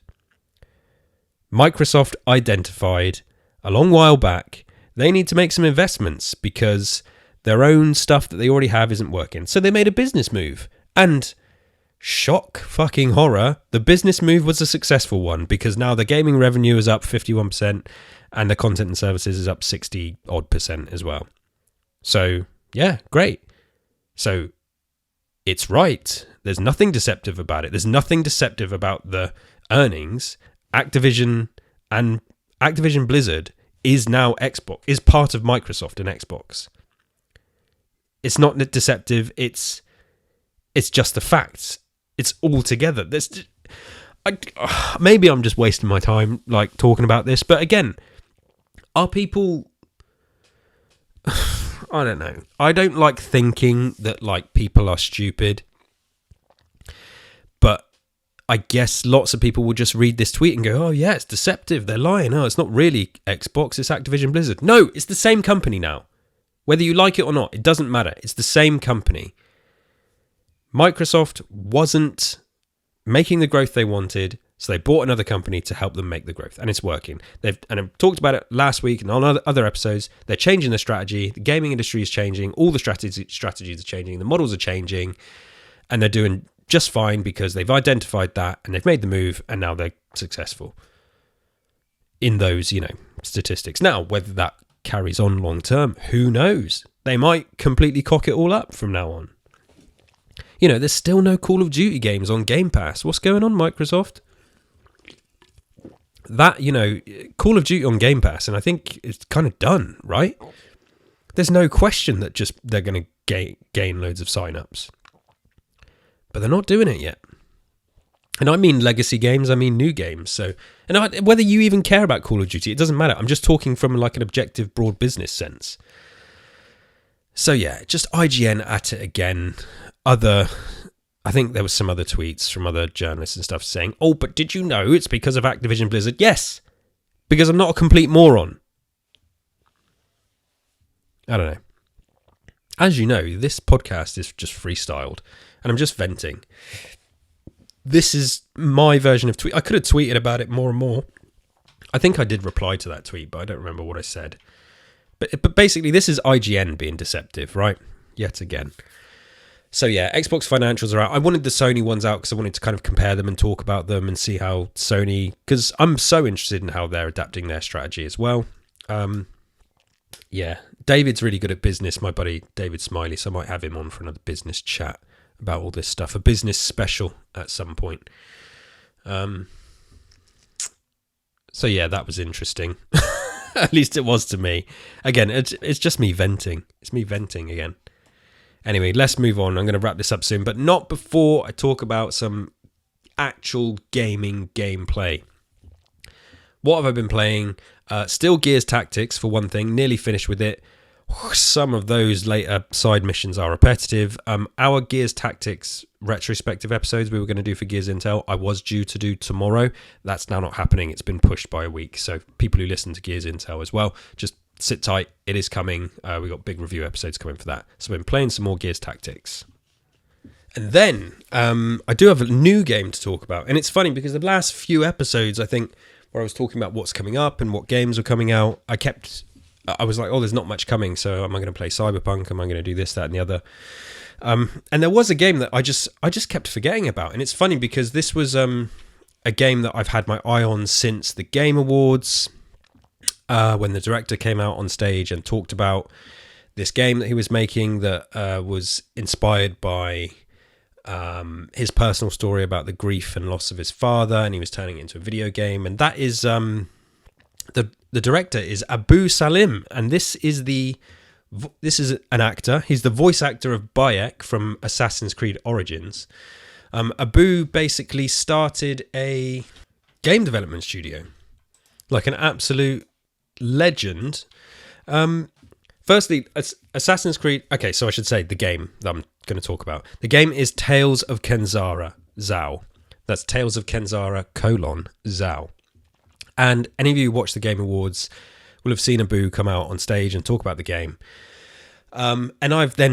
Microsoft identified a long while back they need to make some investments because their own stuff that they already have isn't working. So they made a business move. And shock fucking horror, the business move was a successful one because now the gaming revenue is up 51% and the content and services is up 60 odd percent as well. So yeah, great. So it's right. There's nothing deceptive about it. There's nothing deceptive about the earnings. Activision Blizzard is now Xbox, is part of Microsoft and Xbox. It's not deceptive. It's just the facts. It's all together. Maybe I'm just wasting my time like talking about this, but again, are people? I don't know. I don't like thinking that like people are stupid, but I guess lots of people will just read this tweet and go, "Oh yeah, it's deceptive. They're lying. Oh, it's not really Xbox. It's Activision Blizzard." No, it's the same company now. Whether you like it or not, it doesn't matter. It's the same company. Microsoft wasn't making the growth they wanted, so they bought another company to help them make the growth, and it's working. And I've talked about it last week and on other episodes. They're changing the strategy. The gaming industry is changing. All the strategies are changing. The models are changing, and they're doing just fine because they've identified that and they've made the move, and now they're successful in those, statistics. Now, whether that carries on long term, who knows? They might completely cock it all up from now on. There's still no Call of Duty games on Game Pass. What's going on, Microsoft? That, Call of Duty on Game Pass, and I think it's kind of done, right? There's no question that just they're going to gain loads of sign-ups. But they're not doing it yet. And I mean legacy games, I mean new games. So, and whether you even care about Call of Duty, it doesn't matter. I'm just talking from like an objective, broad business sense. So yeah, just IGN at it again. I think there was some other tweets from other journalists and stuff saying, "Oh, but did you know it's because of Activision Blizzard?" Yes, because I'm not a complete moron. I don't know. As you know, this podcast is just freestyled and I'm just venting. This is my version of tweet. I could have tweeted about it more and more. I think I did reply to that tweet, but I don't remember what I said. But basically, this is IGN being deceptive, right? Yet again. So yeah, Xbox financials are out. I wanted the Sony ones out because I wanted to kind of compare them and talk about them and see how Sony... Because I'm so interested in how they're adapting their strategy as well. Yeah, David's really good at business, my buddy David Smiley, so I might have him on for another business chat about all this stuff, a business special at some point. So yeah, that was interesting. At least it was to me. Again, it's just me venting. It's me venting again. Anyway, let's move on. I'm going to wrap this up soon, but not before I talk about some actual gaming gameplay. What have I been playing? Still Gears Tactics, for one thing. Nearly finished with it. Some of those later side missions are repetitive. Our Gears Tactics retrospective episodes we were going to do for Gears Intel, I was due to do tomorrow. That's now not happening. It's been pushed by a week. So people who listen to Gears Intel as well, just sit tight. It is coming. We got big review episodes coming for that. So I've been playing some more Gears Tactics. And then I do have a new game to talk about. And it's funny because the last few episodes, I think, where I was talking about what's coming up and what games are coming out, I was like, oh, there's not much coming, so am I going to play Cyberpunk? Am I going to do this, that, and the other? And there was a game that I just kept forgetting about. And it's funny because this was a game that I've had my eye on since the Game Awards, when the director came out on stage and talked about this game that he was making that was inspired by his personal story about the grief and loss of his father, and he was turning it into a video game. And that is the director is Abu Salim, and this is an actor. He's the voice actor of Bayek from Assassin's Creed Origins. Abu basically started a game development studio, like an absolute legend. Firstly, Assassin's Creed... Okay, so I should say the game that I'm going to talk about. The game is Tales of Kenzera, Zao. That's Tales of Kenzera, Zao. And any of you who watch the Game Awards will have seen Abu come out on stage and talk about the game. And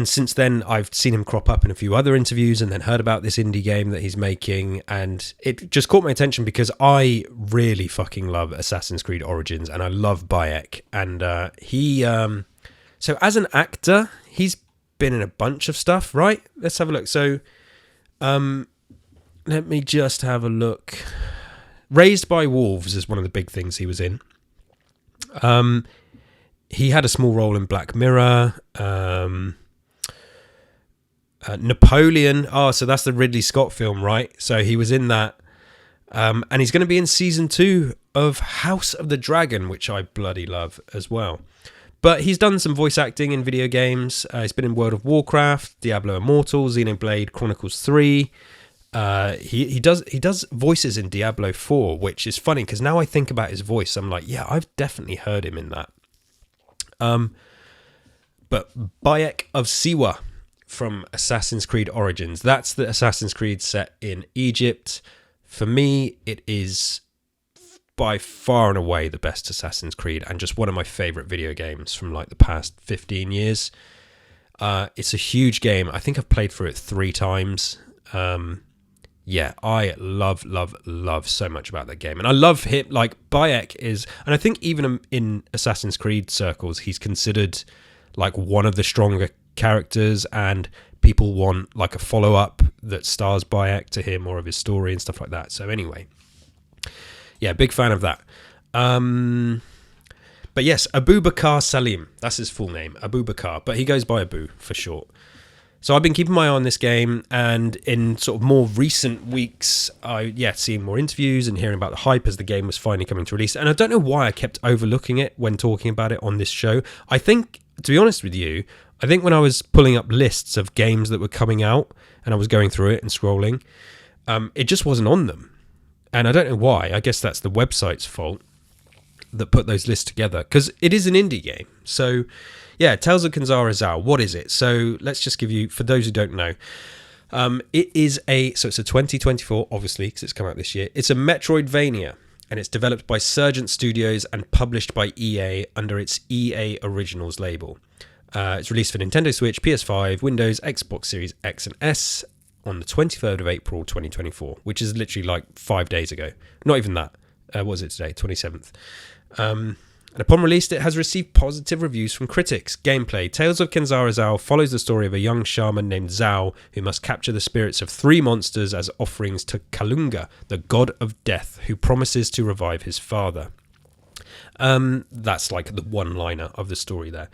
since then, I've seen him crop up in a few other interviews and then heard about this indie game that he's making. And it just caught my attention because I really fucking love Assassin's Creed Origins and I love Bayek. And so as an actor, he's been in a bunch of stuff, right? Let's have a look. So let me just have a look. Raised by Wolves is one of the big things he was in. He had a small role in Black Mirror. Napoleon. Oh, so that's the Ridley Scott film, right? So he was in that. And he's going to be in season 2 of House of the Dragon, which I bloody love as well. But he's done some voice acting in video games. He's been in World of Warcraft, Diablo Immortal, Xenoblade Chronicles 3. He does voices in Diablo 4, which is funny because now I think about his voice, I'm like, yeah, I've definitely heard him in that. But Bayek of Siwa from Assassin's Creed Origins, that's the Assassin's Creed set in Egypt. For me, it is by far and away the best Assassin's Creed and just one of my favorite video games from like the past 15 years. It's a huge game. I think I've played through it 3 times. Yeah, I love so much about that game. And I love him, like Bayek is, and I think even in Assassin's Creed circles, he's considered like one of the stronger characters and people want like a follow-up that stars Bayek to him or of his story and stuff like that. So anyway, yeah, big fan of that. But yes, Abu Bakr Salim, that's his full name, Abu Bakr, but he goes by Abu for short. So I've been keeping my eye on this game, and in sort of more recent weeks, seeing more interviews and hearing about the hype as the game was finally coming to release. And I don't know why I kept overlooking it when talking about it on this show. I think, to be honest with you, I think when I was pulling up lists of games that were coming out and I was going through it and scrolling, it just wasn't on them. And I don't know why. I guess that's the website's fault that put those lists together, because it is an indie game. So yeah, Tales of Kenzera Zao, what is it? So let's just give you, for those who don't know, it's a 2024, obviously, because it's come out this year. It's a Metroidvania, and it's developed by Surgent Studios and published by EA under its EA Originals label. It's released for Nintendo Switch, PS5, Windows, Xbox Series X and S on the 23rd of April 2024, which is literally like 5 days ago. Not even that. What was it today? 27th. And upon release, it has received positive reviews from critics. Gameplay. Tales of Kenzera Zhao follows the story of a young shaman named Zhao who must capture the spirits of 3 monsters as offerings to Kalunga, the god of death, who promises to revive his father. That's like the one-liner of the story there.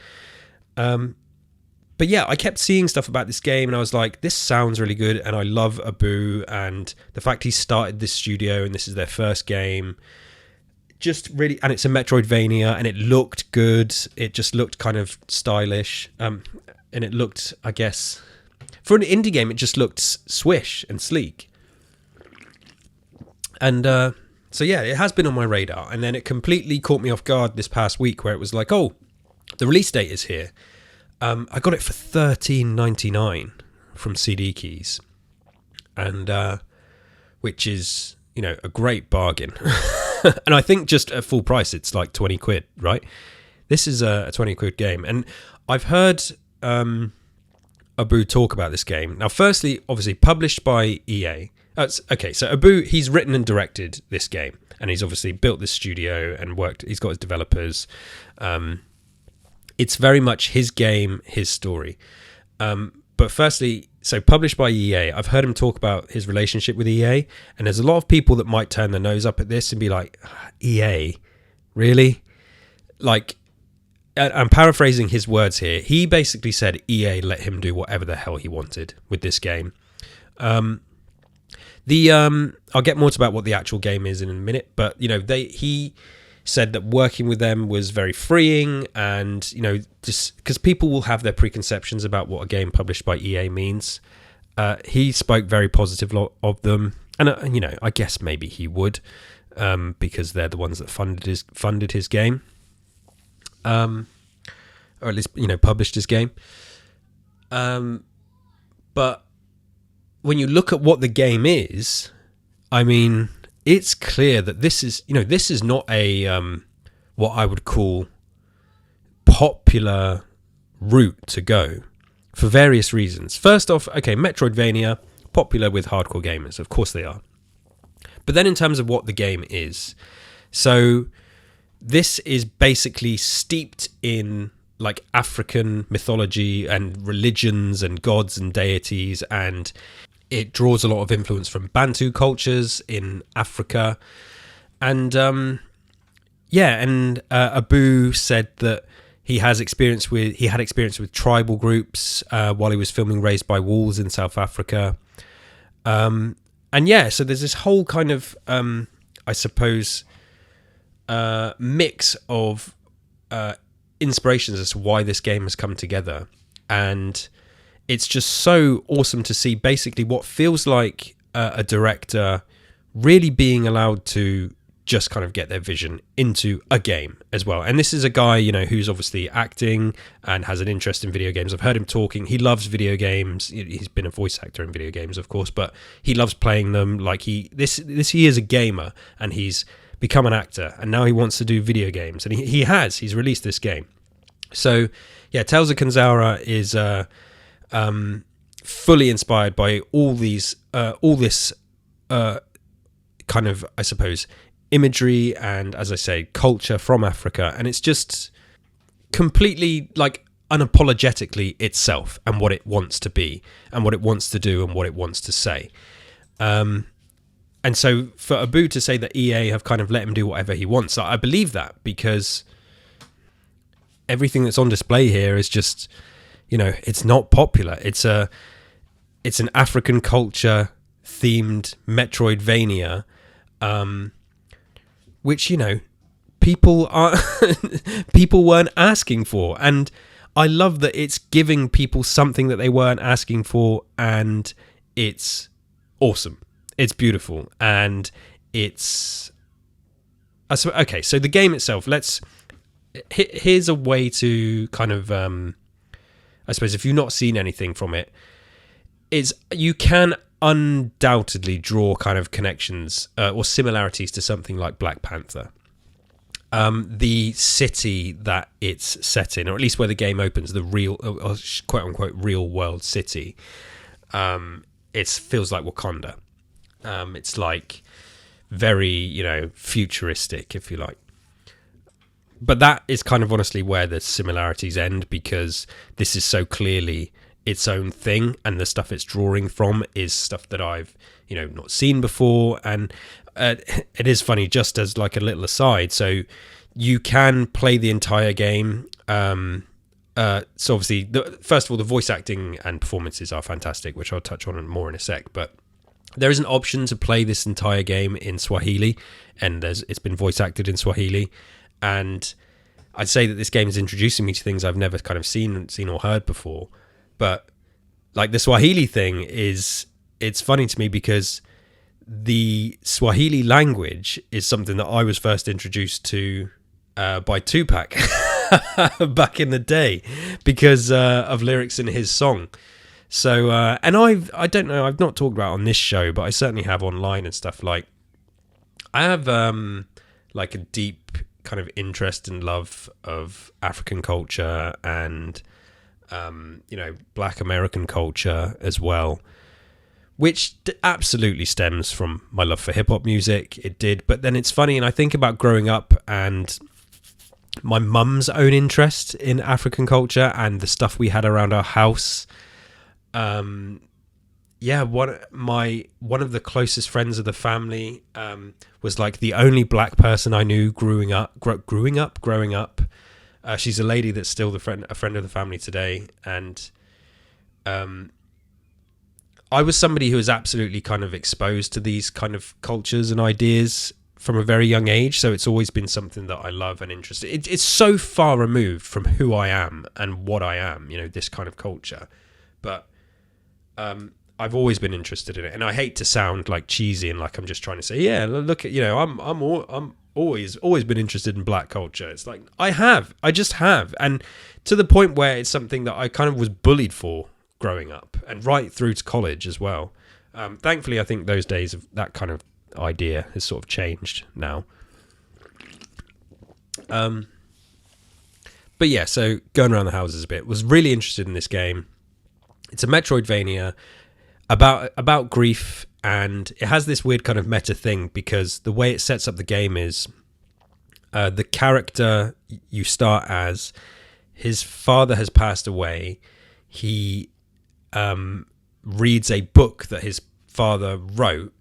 But yeah, I kept seeing stuff about this game and I was like, this sounds really good, and I love Abu, and the fact he started this studio and this is their first game, just really, and it's a Metroidvania and it looked good. It just looked kind of stylish, and it looked, I guess, for an indie game, it just looked swish and sleek. And so yeah, it has been on my radar, and then it completely caught me off guard this past week where it was like, oh, the release date is here. I got it for $13.99 from CD Keys, and which is, you know, a great bargain. And I think just at full price it's like 20 quid, right? This is a 20 quid game, and I've heard Abu talk about this game. Now, firstly, obviously published by EA. Okay, so Abu, he's written and directed this game, and he's obviously built this studio and worked. He's got his developers. It's very much his game, his story. But firstly, so published by EA, I've heard him talk about his relationship with EA, and there's a lot of people that might turn their nose up at this and be like, EA, really? Like, I'm paraphrasing his words here. He basically said EA let him do whatever the hell he wanted with this game. I'll get more to about what the actual game is in a minute, but you know, he said that working with them was very freeing, and you know, just because people will have their preconceptions about what a game published by EA means. He spoke very positive of them, and you know, I guess maybe he would, because they're the ones that funded his game, or at least, you know, published his game. But when you look at what the game is, I mean, it's clear that this is not a what I would call popular route to go, for various reasons. First off, okay, Metroidvania, popular with hardcore gamers, of course they are. But then in terms of what the game is, so this is basically steeped in like African mythology and religions and gods and deities, and it draws a lot of influence from Bantu cultures in Africa. And Abu said that he had experience with tribal groups while he was filming Raised by Wolves in South Africa. So there's this whole kind of, I suppose, mix of inspirations as to why this game has come together. And it's just so awesome to see basically what feels like a director really being allowed to just kind of get their vision into a game as well. And this is a guy, you know, who's obviously acting and has an interest in video games. I've heard him talking. He loves video games. He's been a voice actor in video games, of course, but he loves playing them. Like he is a gamer, and he's become an actor, and now he wants to do video games, and he's released this game. So yeah, Tales of Kenzera is fully inspired by all this kind of, I suppose, imagery and, as I say, culture from Africa, and it's just completely like unapologetically itself and what it wants to be and what it wants to do and what it wants to say. And so for Abu to say that EA have kind of let him do whatever he wants, I believe that, because everything that's on display here is just, you know, it's not popular. It's an African culture themed Metroidvania, which, you know, people weren't asking for, and I love that it's giving people something that they weren't asking for, and it's awesome. It's beautiful, and it's okay. So the game itself, here's a way to kind of, I suppose, if you've not seen anything from it, is you can undoubtedly draw kind of connections or similarities to something like Black Panther. the city that it's set in, or at least where the game opens, the real, quote unquote, real world city, it feels like Wakanda. It's like very, futuristic, if you like. But that is kind of honestly where the similarities end, because this is so clearly its own thing, and the stuff it's drawing from is stuff that I've, not seen before. And it is funny, just as like a little aside, so you can play the entire game. So obviously, first of all, the voice acting and performances are fantastic, which I'll touch on more in a sec, but there is an option to play this entire game in Swahili, and it's been voice acted in Swahili. And I'd say that this game is introducing me to things I've never kind of seen or heard before. But like the Swahili thing it's funny to me because the Swahili language is something that I was first introduced to by Tupac back in the day, because of lyrics in his song. So and I don't know, I've not talked about it on this show, but I certainly have online and stuff. Like I have like a deep kind of interest and love of African culture and Black American culture as well, which absolutely stems from my love for hip hop music. It did, but then it's funny, and I think about growing up and my mum's own interest in African culture and the stuff we had around our house. One of the closest friends of the family was like the only black person I knew growing up. She's a lady that's still a friend of the family today, and I was somebody who was absolutely kind of exposed to these kind of cultures and ideas from a very young age. So it's always been something that I love and interested. It's so far removed from who I am and what I am, this kind of culture, but I've always been interested in it, and I hate to sound like cheesy and like I'm just trying to say, yeah, look at, I'm always been interested in black culture. It's like I just have, and to the point where it's something that I kind of was bullied for growing up and right through to college as well. Thankfully, I think those days of that kind of idea has sort of changed now. But yeah, so going around the houses a bit, was really interested in this game. It's a Metroidvania about grief, and it has this weird kind of meta thing, because the way it sets up the game is the character you start as, his father has passed away. He reads a book that his father wrote,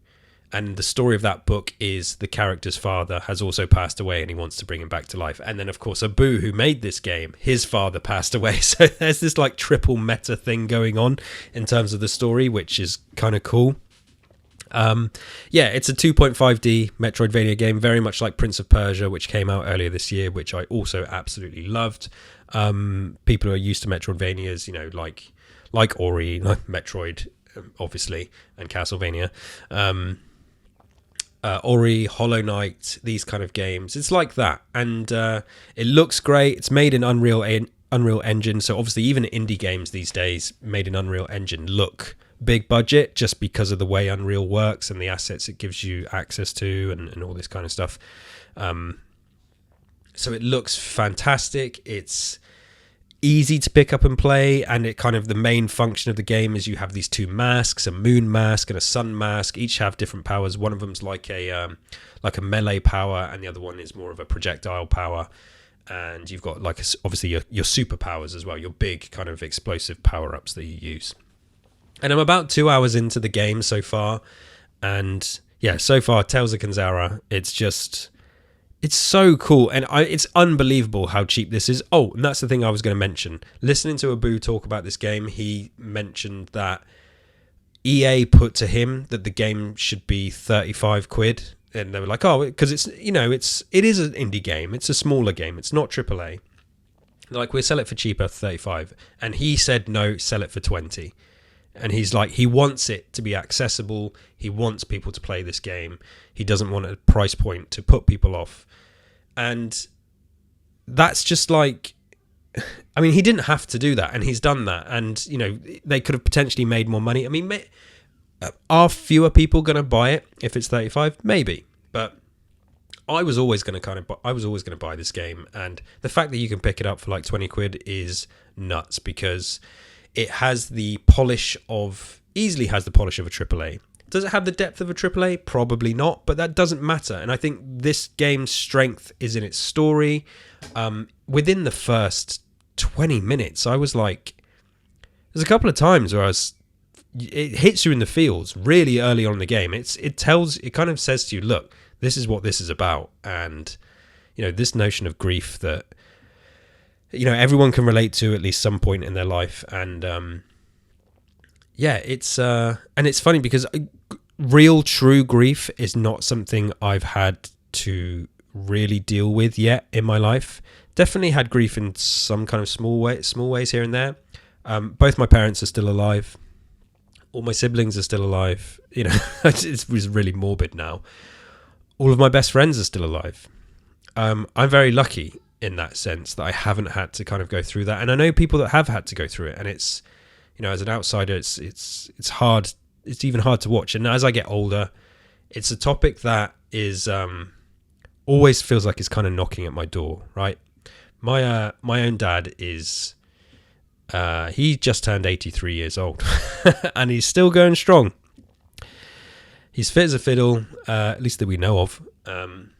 and the story of that book is the character's father has also passed away and he wants to bring him back to life. And then, of course, Abu, who made this game, his father passed away. So there's this like triple meta thing going on in terms of the story, which is kind of cool. It's a 2.5D Metroidvania game, very much like Prince of Persia, which came out earlier this year, which I also absolutely loved. People who are used to Metroidvanias, like Ori, like Metroid, obviously, and Castlevania. Ori, Hollow Knight, these kind of games. It's like that. And it looks great. It's made in Unreal Engine. So obviously even indie games these days made in Unreal Engine look big budget, just because of the way Unreal works and the assets it gives you access to and all this kind of stuff. So it looks fantastic. It's easy to pick up and play, and it kind of, the main function of the game is you have these two masks, a moon mask and a sun mask. Each have different powers. One of them's like a melee power, and the other one is more of a projectile power. And you've got obviously your superpowers as well, your big kind of explosive power-ups that you use. And I'm about 2 hours into the game so far, and yeah, so far Tales of Kenzera, it's so cool, and it's unbelievable how cheap this is. Oh, and that's the thing I was going to mention. Listening to Abu talk about this game, he mentioned that EA put to him that the game should be 35 quid, and they were like, oh, because it is an indie game, it's a smaller game, it's not AAA. They're like, we'll sell it for cheaper, 35, and he said no, sell it for 20. And he's like, he wants it to be accessible. He wants people to play this game. He doesn't want a price point to put people off. And that's just like, I mean, he didn't have to do that, and he's done that. And, they could have potentially made more money. I mean, are fewer people going to buy it if it's 35? Maybe. But I was always going to buy this game, and the fact that you can pick it up for like 20 quid is nuts, because it has the polish of easily has the polish of a AAA. Does it have the depth of a AAA? Probably not, but that doesn't matter. And I think this game's strength is in its story. Within the first 20 minutes, I was like, there's a couple of times where it hits you in the feels really early on in the game. It kind of says to you, look, this is what this is about. And, this notion of grief that, everyone can relate to at least some point in their life. And, it's funny because real true grief is not something I've had to really deal with yet in my life. Definitely had grief in some kind of small ways here and there. Both my parents are still alive. All my siblings are still alive. It was really morbid now. All of my best friends are still alive. I'm very lucky in that sense that I haven't had to kind of go through that. And I know people that have had to go through it, and it's, as an outsider, it's hard. It's even hard to watch. And as I get older, it's a topic that is always feels like it's kind of knocking at my door, right? My own dad is he just turned 83 years old and he's still going strong. He's fit as a fiddle, at least that we know of, and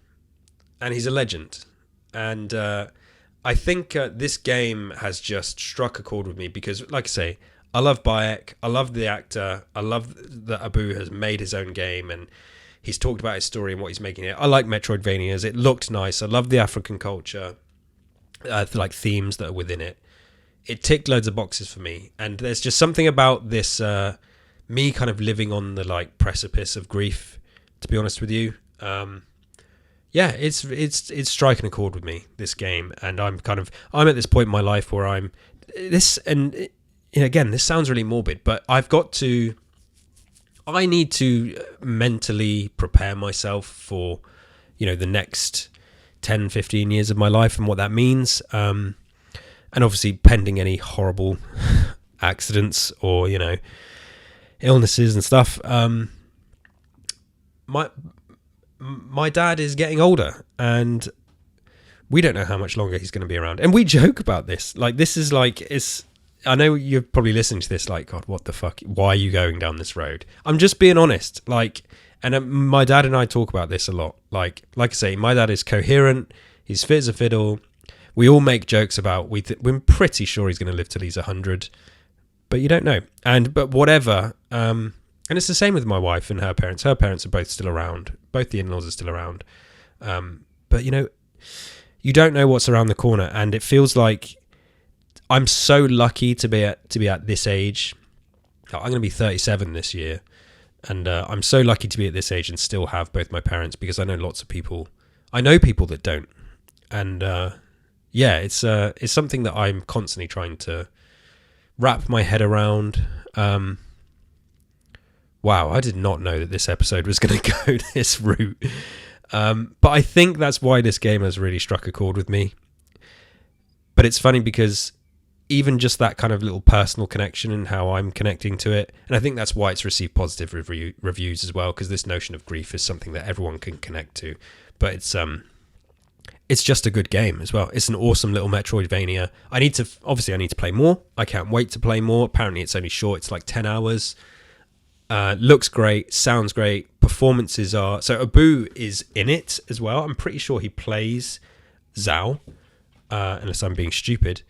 he's a legend. And I think this game has just struck a chord with me because, like I say, I love Bayek. I love the actor. I love that Abu has made his own game and he's talked about his story and what he's making it. I like Metroidvanias. It looked nice. I love the African culture, like themes that are within it. It ticked loads of boxes for me. And there's just something about this, me kind of living on the like precipice of grief, to be honest with you. It's striking a chord with me, this game. And I'm at this point in my life where again, this sounds really morbid, but I need to mentally prepare myself for, the next 10, 15 years of my life and what that means. And obviously pending any horrible accidents or, illnesses and stuff. My dad is getting older and we don't know how much longer he's going to be around. And we joke about this. Like, this is like, I know you're probably listening to this like, God, what the fuck? Why are you going down this road? I'm just being honest. Like, and my dad and I talk about this a lot. Like I say, my dad is coherent. He's fit as a fiddle. We all make jokes about, we're pretty sure he's going to live till he's 100, but you don't know. But whatever. And it's the same with my wife and her parents. Her parents are both still around. Both the in-laws are still around. But you don't know what's around the corner. And it feels like, I'm so lucky to be at this age. I'm going to be 37 this year, and I'm so lucky to be at this age and still have both my parents, because I know lots of people. I know people that don't, and it's something that I'm constantly trying to wrap my head around. Wow, I did not know that this episode was going to go this route, but I think that's why this game has really struck a chord with me. But it's funny because even just that kind of little personal connection and how I'm connecting to it. And I think that's why it's received positive reviews as well, because this notion of grief is something that everyone can connect to. But it's just a good game as well. It's an awesome little Metroidvania. I need to play more. I can't wait to play more. Apparently it's only short. It's like 10 hours. Looks great. Sounds great. Performances are... So Abu is in it as well. I'm pretty sure he plays Zhao, unless I'm being stupid.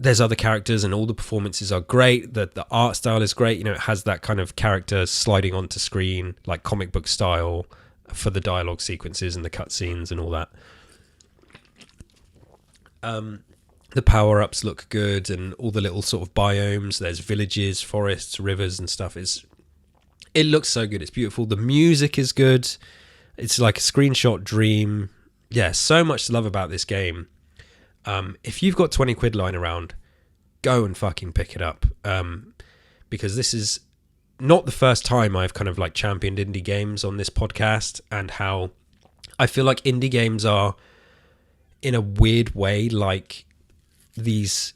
There's other characters and all the performances are great. The art style is great. It has that kind of character sliding onto screen, like comic book style, for the dialogue sequences and the cutscenes and all that. The power-ups look good, and all the little sort of biomes. There's villages, forests, rivers and stuff. It looks so good. It's beautiful. The music is good. It's like a screenshot dream. Yeah, so much to love about this game. If you've got 20 quid lying around, go and fucking pick it up. Because this is not the first time I've kind of like championed indie games on this podcast, and how I feel like indie games are, in a weird way, like these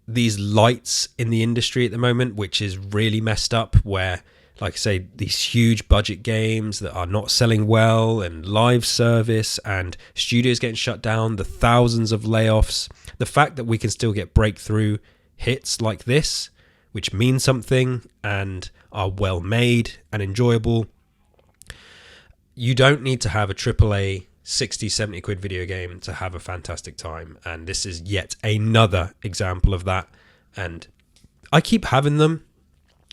lights in the industry at the moment, which is really messed up, where like I say, these huge budget games that are not selling well, and live service and studios getting shut down, the thousands of layoffs, the fact that we can still get breakthrough hits like this, which mean something and are well made and enjoyable. You don't need to have a AAA 60, 70 quid video game to have a fantastic time. And this is yet another example of that. And I keep having them.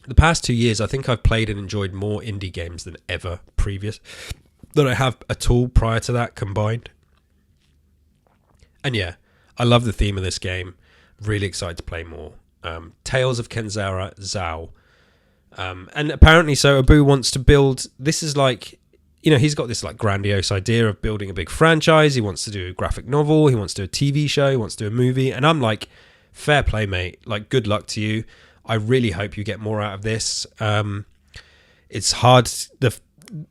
The past 2 years, I think I've played and enjoyed more indie games than ever than I have at all prior to that combined. And yeah, I love the theme of this game. Really excited to play more. Tales of Kenzera Zhao. And apparently so Abu wants to build, this is like, he's got this like grandiose idea of building a big franchise. He wants to do a graphic novel. He wants to do a TV show. He wants to do a movie. And I'm like, fair play, mate. Like, good luck to you. I really hope you get more out of this. It's hard.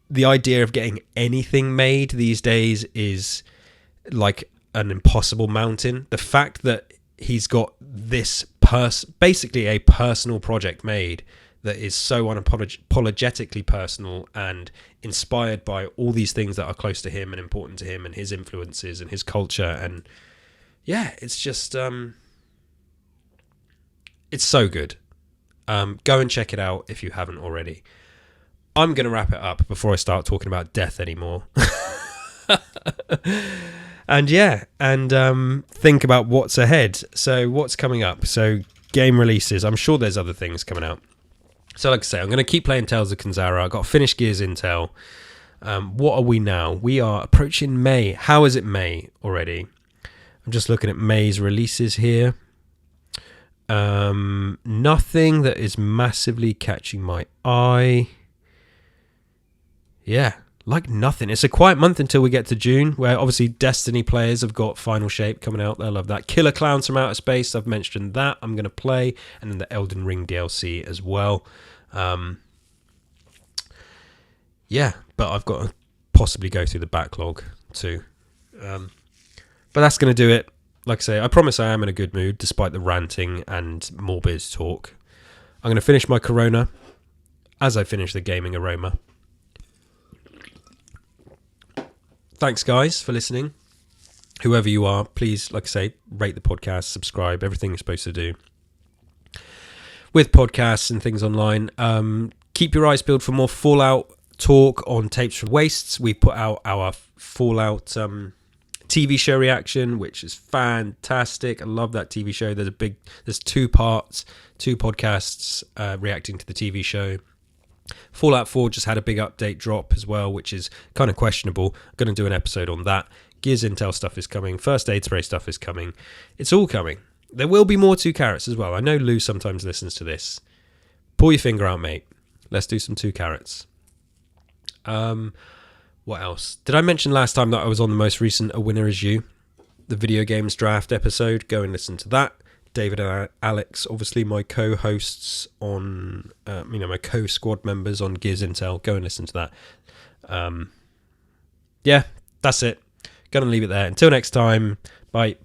The idea of getting anything made these days is like an impossible mountain. The fact that he's got this basically a personal project made that is so unapologetically personal and inspired by all these things that are close to him and important to him and his influences and his culture. And yeah, it's just, it's so good. Go and check it out if you haven't already. I'm going to wrap it up before I start talking about death anymore. And yeah, and think about what's ahead. So what's coming up? So game releases. I'm sure there's other things coming out. So like I say, I'm going to keep playing Tales of Kenzera. I've got to finish Gears Intel. What are we now? We are approaching May. How is it May already? I'm just looking at May's releases here. Nothing that is massively catching my eye. Yeah, like nothing. It's a quiet month until we get to June, where obviously Destiny players have got Final Shape coming out. They'll love that. Killer Clowns from Outer Space, I've mentioned that. I'm going to play. And then the Elden Ring DLC as well. Yeah, but I've got to possibly go through the backlog too. But that's going to do it. Like I say, I promise I am in a good mood despite the ranting and morbid talk. I'm going to finish my Corona as I finish the gaming aroma. Thanks, guys, for listening. Whoever you are, please, like I say, rate the podcast, subscribe, everything you're supposed to do with podcasts and things online. Keep your eyes peeled for more Fallout talk on Tapes from Wastes. We put out our Fallout TV show reaction, which is fantastic. I love that TV show. There's 2 parts, 2 podcasts reacting to the TV show. Fallout 4 just had a big update drop as well, which is kind of questionable. I'm going to do an episode on that. Gears Intel stuff is coming. First Aid Spray stuff is coming. It's all coming. There will be more 2 carrots as well. I know Lou sometimes listens to this. Pull your finger out, mate. Let's do some 2 carrots. What else? Did I mention last time that I was on the most recent A Winner Is You, the video games draft episode? Go and listen to that. David and Alex, obviously my co-hosts on, my co-squad members on Gears Intel. Go and listen to that. Yeah, that's it. Gonna leave it there. Until next time. Bye.